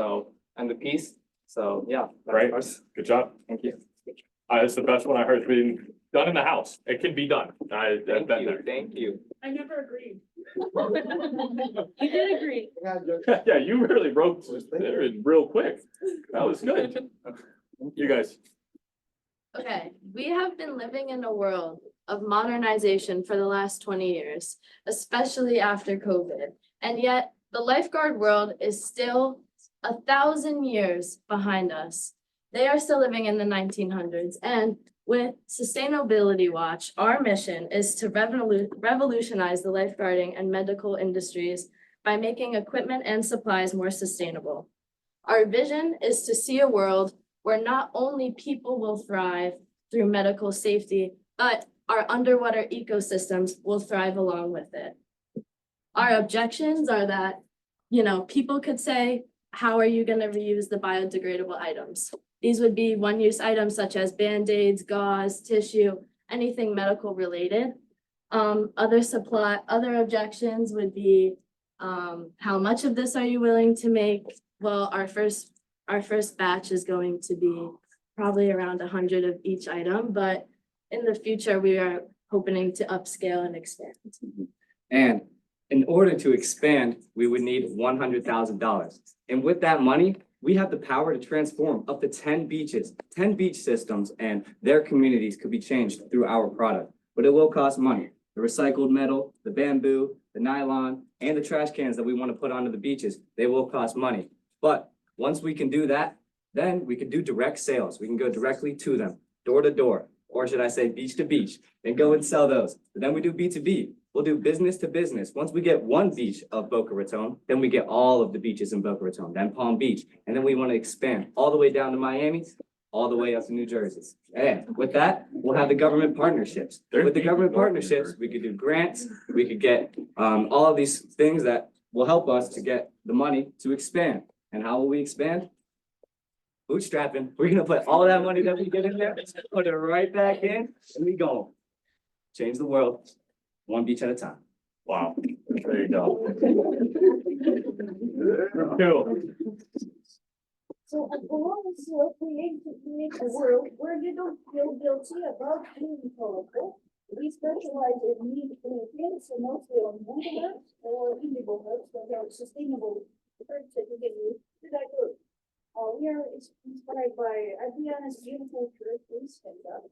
and the piece. So yeah. Great. Good job. Thank you. It's the best one I heard. Being done in the house. It can be done. I've been there. Thank you. I never agreed. You did agree. Yeah, you really broke there real quick. That was good. You guys. Okay, we have been living in a world of modernization for the last 20 years, especially after COVID. And yet the lifeguard world is still 1,000 years behind us. They are still living in the 1900s. And with Sustainability Watch, our mission is to revolutionize the lifeguarding and medical industries by making equipment and supplies more sustainable. Our vision is to see a world where not only people will thrive through medical safety, but our underwater ecosystems will thrive along with it. Our objections are that, people could say, how are you gonna reuse the biodegradable items? These would be one-use items such as Band-Aids, gauze, tissue, anything medical related. Other objections would be, how much of this are you willing to make? Well, our first batch is going to be probably around 100 of each item, but in the future, we are hoping to upscale and expand. And in order to expand, we would need $100,000. And with that money, we have the power to transform up to 10 beaches, 10 beach systems, and their communities could be changed through our product. But it will cost money. The recycled metal, the bamboo, the nylon, and the trash cans that we want to put onto the beaches, they will cost money. But once we can do that, then we can do direct sales. We can go directly to them, door to door, or should I say beach to beach, and go and sell those. But then we do B2B. We'll do business to business. Once we get one beach of Boca Raton, then we get all of the beaches in Boca Raton, then Palm Beach. And then we want to expand all the way down to Miami, all the way up to New Jersey. And with that, we'll have the government partnerships. With the government partnerships, we could do grants, we could get all of these things that will help us to get the money to expand. And how will we expand? Bootstrapping. We're gonna put all that money that we get in there, put it right back in, and we go. Change the world, one beach at a time. Wow, there you go. Cool. So a goal is to create a world where you don't feel guilty about being colorful. We specialize in meat plants, so mostly on wood herbs or indigo herbs that are sustainable herbs that you can use to that good. We are inspired by Adriana's beautiful shirt, please stand up.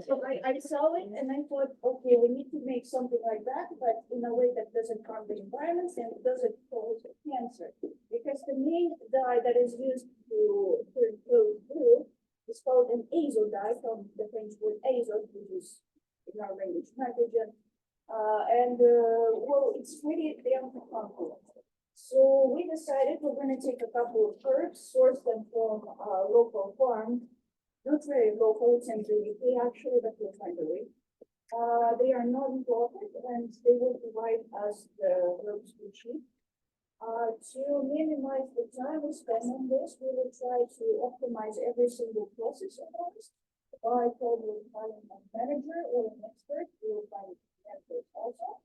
So I saw it and I thought, okay, we need to make something like that, but in a way that doesn't harm the environment and doesn't cause cancer. Because the main dye that is used to turn clothes blue is called an azo dye from the French word azo, which is in our language nitrogen. Well, it's really damn harmful. So we decided we're going to take a couple of herbs, source them from a local farm. Not very local, it's in the UK actually, but we'll find a way. They are non-profit and they will provide us the herbs we cheap. To minimize the time we spend on this, we will try to optimize every single process of ours. By probably finding a manager or an expert, we will find experts also.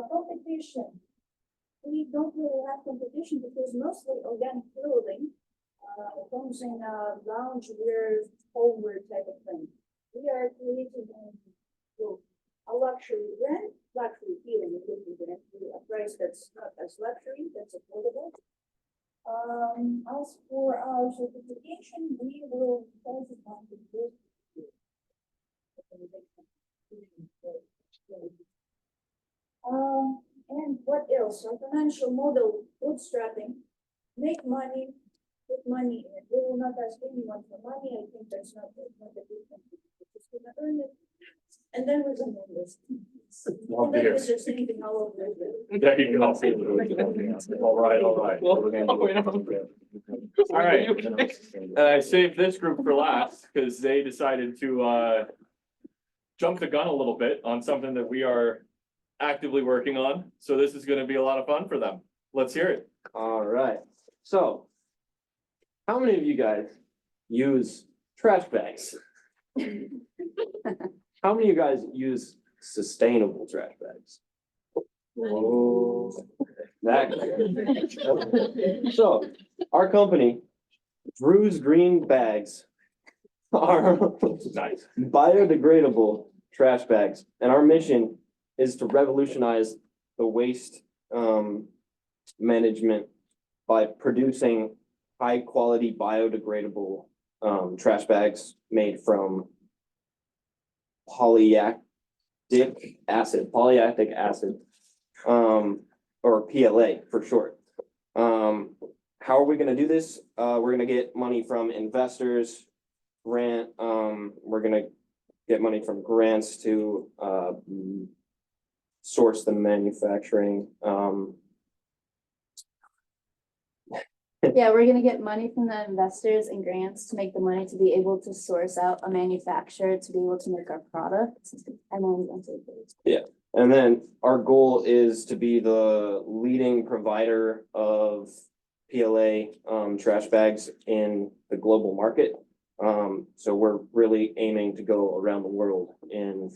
Competition. We don't really have competition because mostly organic clothing comes in a loungewear, homeware type of thing. We are creating a luxury brand, luxury feeling of looking brand, a price that's not as luxury, that's affordable. As for our certification, we will try to find the good. And what else? Our financial model, bootstrapping, make money, put money in. We will not ask anyone for money. I think that's not a good thing. We're just gonna earn it. And then we're gonna invest. And then we're just thinking all over it. There you go. All right. All right. And I saved this group for last because they decided to jump the gun a little bit on something that we are actively working on. So this is going to be a lot of fun for them. Let's hear it. All right. So, how many of you guys use trash bags? How many of you guys use sustainable trash bags? Oh, so, our company, Drew's Green Bags, are Nice. biodegradable trash bags, and our mission is to revolutionize the waste management by producing high quality biodegradable trash bags made from polylactic acid, or PLA for short. How are we gonna do this? We're gonna get money from investors, we're gonna get money from grants to source the manufacturing. Yeah, we're gonna get money from the investors and grants to make the money to be able to source out a manufacturer to be able to make our product. And then we're gonna take it. Yeah, and then our goal is to be the leading provider of PLA trash bags in the global market. So we're really aiming to go around the world in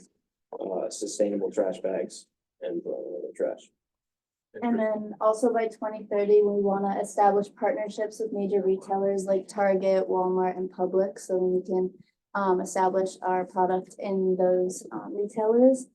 sustainable trash bags and trash. And then also by 2030, we wanna establish partnerships with major retailers like Target, Walmart, and Publix, so we can establish our product in those retailers.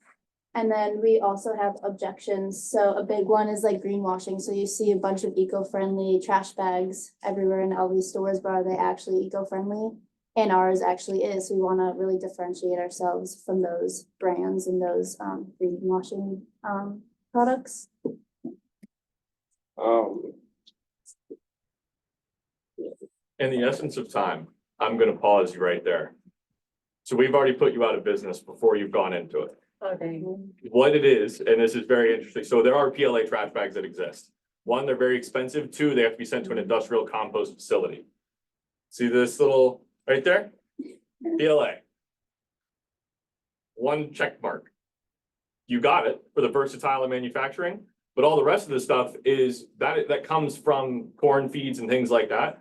And then we also have objections. So a big one is like greenwashing. So you see a bunch of eco-friendly trash bags everywhere in all these stores, but are they actually eco-friendly? And ours actually is. We want to really differentiate ourselves from those brands and those greenwashing products. In the essence of time, I'm gonna pause you right there. So we've already put you out of business before you've gone into it. Okay. What it is, and this is very interesting, so there are PLA trash bags that exist. One, they're very expensive. Two, they have to be sent to an industrial compost facility. See this little, right there? PLA. One check mark. You got it for the versatile in manufacturing, but all the rest of the stuff is that comes from corn feeds and things like that.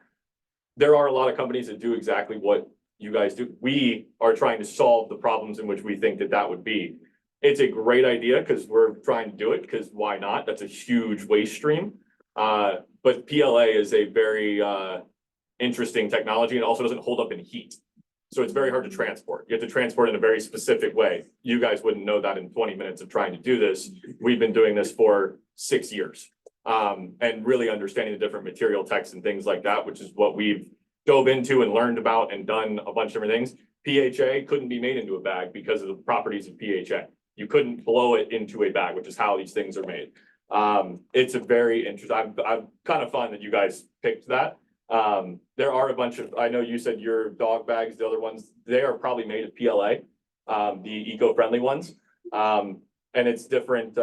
There are a lot of companies that do exactly what you guys do. We are trying to solve the problems in which we think that would be. It's a great idea because we're trying to do it, because why not? That's a huge waste stream. But PLA is a very interesting technology, and also doesn't hold up in heat. So it's very hard to transport. You have to transport in a very specific way. You guys wouldn't know that in 20 minutes of trying to do this. We've been doing this for 6 years. And really understanding the different material techs and things like that, which is what we've dove into and learned about and done a bunch of different things. PHA couldn't be made into a bag because of the properties of PHA. You couldn't blow it into a bag, which is how these things are made. It's a very interesting, I'm kind of fun that you guys picked that. There are a bunch of, I know you said your dog bags, the other ones, they are probably made of PLA, the eco-friendly ones. And it's different,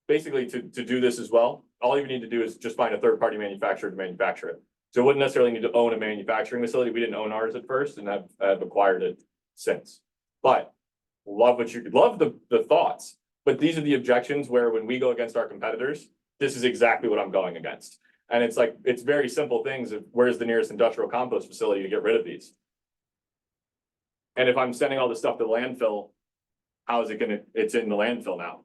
basically to do this as well, all you need to do is just find a third-party manufacturer to manufacture it. So it wouldn't necessarily need to own a manufacturing facility. We didn't own ours at first, and have acquired it since. But love the thoughts. But these are the objections where when we go against our competitors, this is exactly what I'm going against. And it's like, it's very simple things of where's the nearest industrial compost facility to get rid of these? And if I'm sending all this stuff to the landfill, how is it gonna, it's in the landfill now.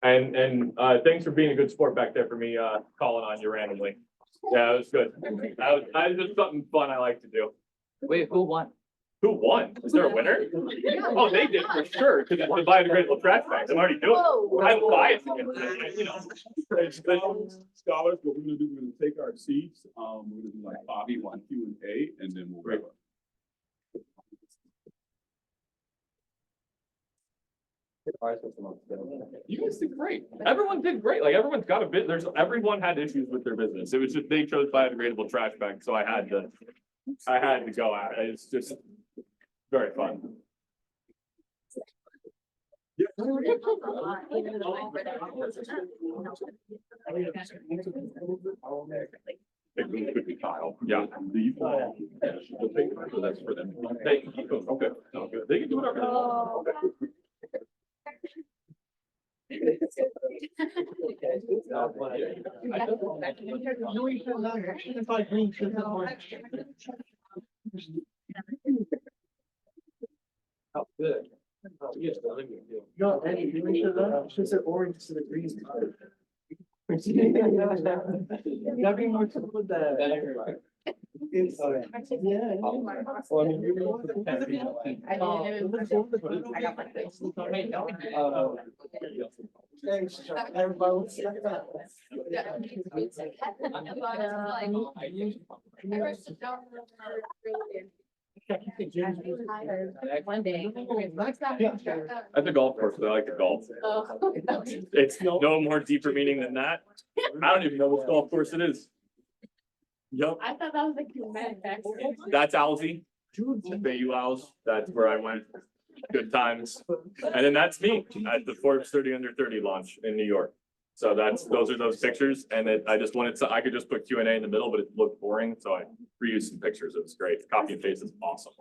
And thanks for being a good sport back there for me, calling on you randomly. Yeah, it was good. That was just something fun I like to do. Wait, who won? Who won? Is there a winner? Oh, they did for sure, because it's the biodegradable trash bags. I'm already doing it. I'm biased against it, you know. Scholars, what we're gonna do, we're gonna take our seats, we're gonna do like Bobby, one Q&A, and then we'll. You guys did great. Everyone did great. Like everyone's got a bit, everyone had issues with their business. It was just, they chose biodegradable trash bags, so I had to go at it. It's just very fun. Yeah. It could be Kyle. Yeah. The paper, so that's for them. Okay. No, good. They can do whatever they want. Oh, good. Oh, yes, no, Eddie, you make sure that, should say orange to the green. Gotta be more careful with that. Yeah. Well, I mean, thanks, everybody. One day. At the golf course, I like to golf. It's no more deeper meaning than that. I don't even know which golf course it is. Yep, I thought that was like your manufacturer. that's Alzy. Bayou Owls, that's where I went. Good times. And then that's me at the Forbes 30 under 30 launch in New York. So those are those pictures. And I just wanted to, I could just put Q&A in the middle, but it looked boring. So I reused some pictures. It was great. Copy and paste is awesome.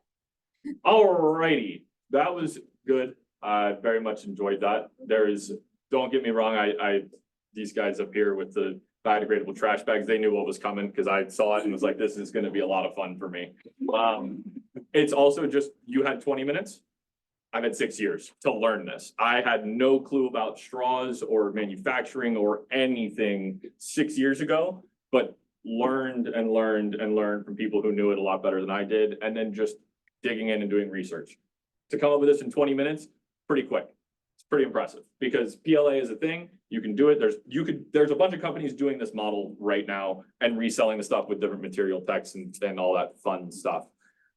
Alrighty, that was good. I very much enjoyed that. There is don't get me wrong, these guys up here with the biodegradable trash bags, they knew what was coming because I saw it and was like, this is gonna be a lot of fun for me. It's also just, you had 20 minutes. I've had 6 years to learn this. I had no clue about straws or manufacturing or anything 6 years ago, but learned and learned and learned from people who knew it a lot better than I did, and then just digging in and doing research. To come up with this in 20 minutes, pretty quick. It's pretty impressive because PLA is a thing. You can do it. There's a bunch of companies doing this model right now and reselling the stuff with different material techs and all that fun stuff.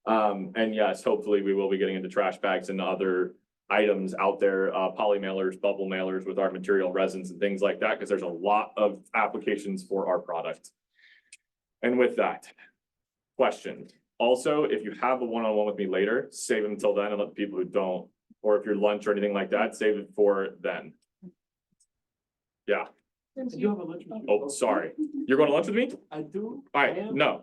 And yes, hopefully we will be getting into trash bags and other items out there, poly mailers, bubble mailers with our material resins and things like that, because there's a lot of applications for our product. And with that, question. Also, if you have a one-on-one with me later, save them until then and let the people who don't, or if you're lunch or anything like that, save it for then. Yeah. I do have a lunch with you. Oh, sorry. You're going to lunch with me? I do. All right, no.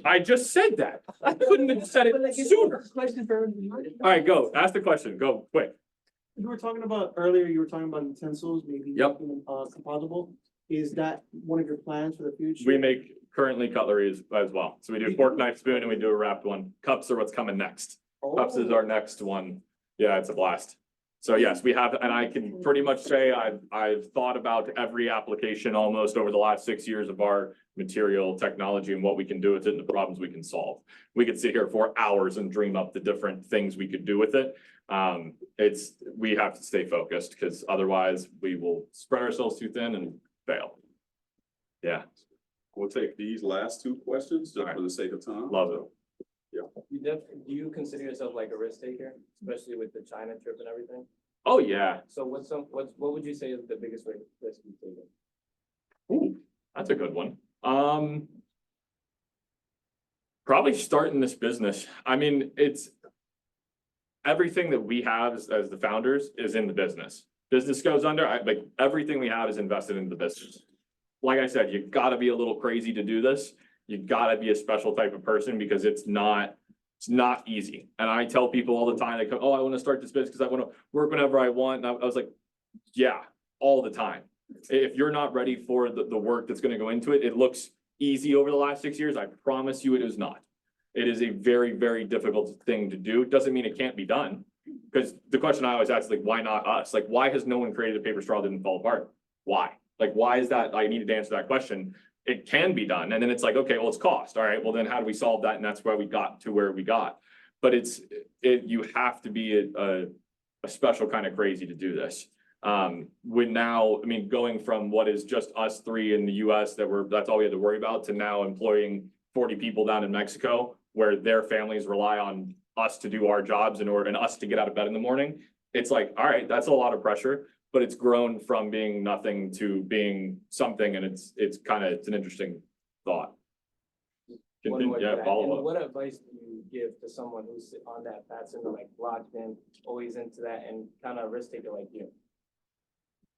I just said that. I couldn't have said it sooner. All right, go. Ask the question. Go quick. You were talking about earlier, you were talking about utensils, maybe Yep. making them compostable. Is that one of your plans for the future? We make currently cutlery as well. So we do fork, knife, spoon, and we do a wrapped one. Cups are what's coming next. Cups is our next one. Yeah, it's a blast. So yes, we have, and I can pretty much say I've thought about every application almost over the last 6 years of our material technology and what we can do with it and the problems we can solve. We could sit here for hours and dream up the different things we could do with it. We have to stay focused because otherwise we will spread ourselves too thin and fail. Yeah, We'll take these last two questions just for the sake of time. love it. Do you consider yourself like a risk taker, especially with the China trip and everything? Oh, yeah. So what would you say is the biggest risk you've taken? Ooh, that's a good one. Probably starting this business. I mean, it's everything that we have as the founders is in the business. Business goes under, like everything we have is invested in the business. Like I said, you gotta be a little crazy to do this. You gotta be a special type of person because it's not easy. And I tell people all the time, they come, oh, I want to start this business because I want to work whenever I want. And I was like, yeah, all the time. If you're not ready for the work that's going to go into it, it looks easy over the last 6 years. I promise you it is not. It is a very, very difficult thing to do. It doesn't mean it can't be done. Because the question I always ask is like, why not us? Like, why has no one created a paper straw that didn't fall apart? Why? Like, why is that? I needed to answer that question. It can be done. And then it's like, okay, well, it's cost. All right, well, then how do we solve that? And that's why we got to where we got. But you have to be a special kind of crazy to do this. When now, I mean, going from what is just us three in the US that's all we had to worry about to now employing 40 people down in Mexico where their families rely on us to do our jobs and us to get out of bed in the morning. It's like, all right, that's a lot of pressure. But it's grown from being nothing to being something, and it's an interesting thought. Follow up. What advice do you give to someone who's on that path and like locked in, always into that, and kind of risk taker like you?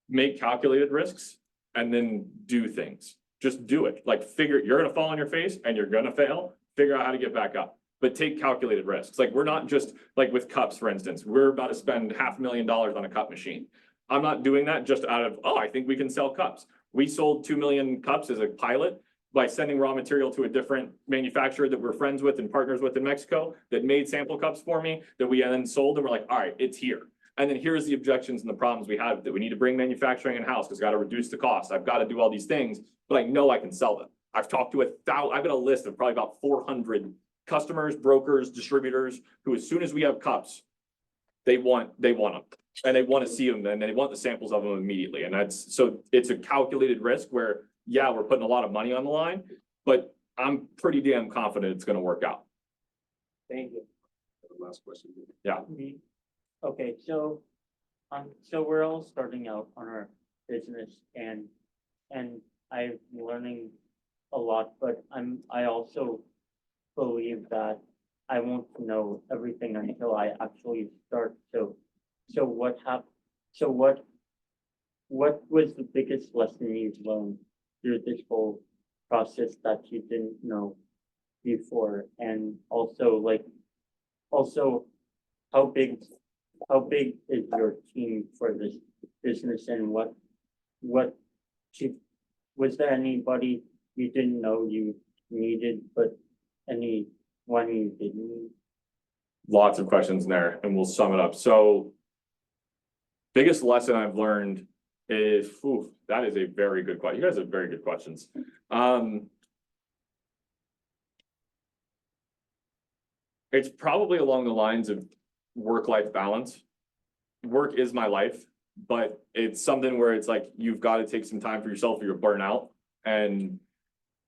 Make calculated risks and then do things. Just do it. Like you're gonna fall on your face and you're gonna fail. Figure out how to get back up. But take calculated risks. Like we're not just like with cups, for instance. We're about to spend $500,000 on a cup machine. I'm not doing that just out of, I think we can sell cups. We sold 2 million cups as a pilot by sending raw material to a different manufacturer that we're friends with and partners with in Mexico that made sample cups for me that we then sold, and we're like, all right, it's here. And then here's the objections and the problems we have that we need to bring manufacturing in-house because I've got to reduce the cost. I've got to do all these things, but I know I can sell them. I've talked to I've got a list of probably about 400 customers, brokers, distributors who, as soon as we have cups, they want them. And they want to see them and they want the samples of them immediately. And it's a calculated risk where, yeah, we're putting a lot of money on the line, but I'm pretty damn confident it's going to work out. Thank you. Last question. Yeah. Okay, so we're all starting out on our business and I'm learning a lot, but I also believe that I won't know everything until I actually start. So what was the biggest lesson you've learned through this whole process that you didn't know before? And also how big is your team for this business and what to, was there anybody you didn't know you needed, but anyone you didn't need? Lots of questions in there, and we'll sum it up. So biggest lesson I've learned is, that is a very good question. You guys have very good questions. It's probably along the lines of work-life balance. Work is my life, but it's something where it's like, you've got to take some time for yourself or you're burnt out. And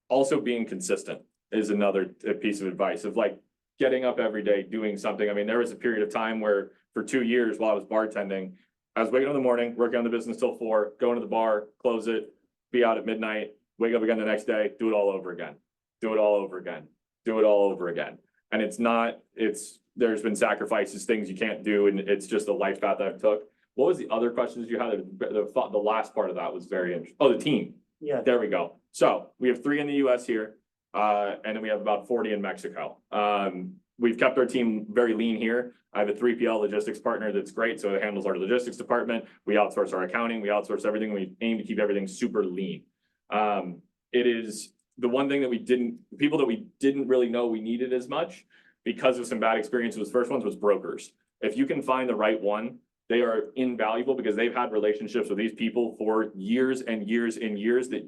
also being consistent is another piece of advice of like getting up every day, doing something. I mean, there was a period of time where for 2 years while I was bartending, I was waking up in the morning, working on the business till 4, going to the bar, close it, be out at midnight, wake up again the next day, do it all over again, do it all over again, do it all over again. And there's been sacrifices, things you can't do, and it's just a life path I've took. What was the other questions you had? The last part of that was very interesting. Oh, the team. Yeah. There we go. So we have 3 in the US here, and then we have about 40 in Mexico. We've kept our team very lean here. I have a 3PL logistics partner that's great, so it handles our logistics department. We outsource our accounting, we outsource everything. We aim to keep everything super lean. It is the one thing that people that we didn't really know we needed as much because of some bad experiences with first ones was brokers. If you can find the right one, they are invaluable because they've had relationships with these people for years and years and years that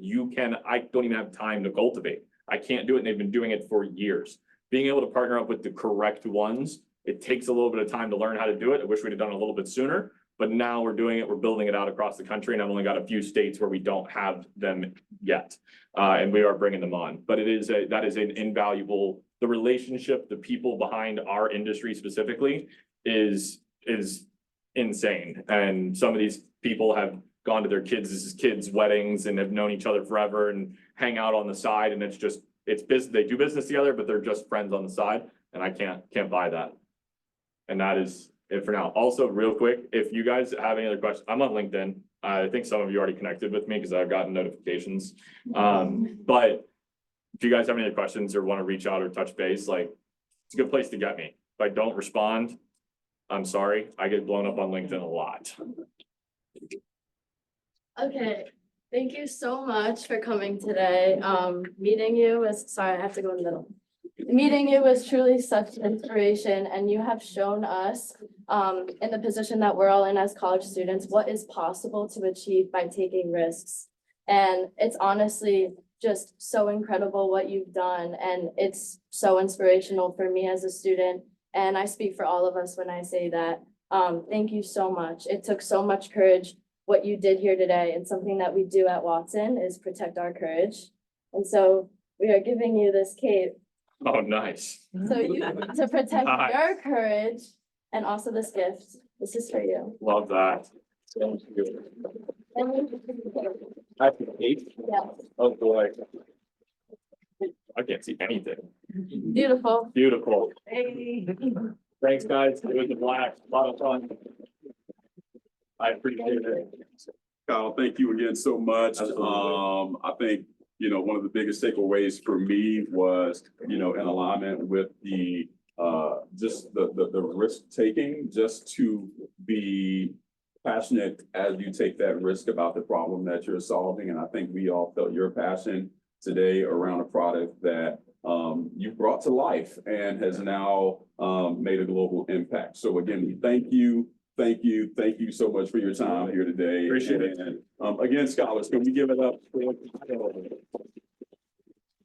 I don't even have time to cultivate. I can't do it, and they've been doing it for years. Being able to partner up with the correct ones, it takes a little bit of time to learn how to do it. I wish we'd have done it a little bit sooner, but now we're doing it. We're building it out across the country, and I've only got a few states where we don't have them yet. And we are bringing them on, but that is an invaluable, the relationship, the people behind our industry specifically is insane. And some of these people have gone to their kids' weddings and have known each other forever and hang out on the side. And it's business. They do business together, but they're just friends on the side. And I can't buy that. And that is it for now. Also, real quick, if you guys have any other questions, I'm on LinkedIn. I think some of you already connected with me because I've gotten notifications. But if you guys have any other questions or want to reach out or touch base, like, it's a good place to get me. If I don't respond, I'm sorry. I get blown up on LinkedIn a lot. Okay, thank you so much for coming today. Meeting you was, sorry, I have to go in the middle. Meeting you was truly such an inspiration, and you have shown us in the position that we're all in as college students, what is possible to achieve by taking risks. And it's honestly just so incredible what you've done, and it's so inspirational for me as a student. And I speak for all of us when I say that. Thank you so much. It took so much courage what you did here today, and something that we do at Watson is protect our courage. And so we are giving you this cape. Oh, nice. So to protect Nice. your courage, and also this gift. This is for you. Love that. I have to eat. Yeah. Oh boy. I can't see anything. Beautiful. Beautiful. Hey. Thanks, guys. It was a blast. A lot of fun. I appreciate it. Kyle, thank you again so much. Absolutely. I think, one of the biggest takeaways for me was, in alignment with the just the risk taking, just to be passionate as you take that risk about the problem that you're solving. And I think we all felt your passion today around a product that you brought to life and has now made a global impact. So again, we thank you. Thank you so much for your time here today. Appreciate it. And again, scholars, can we give it up for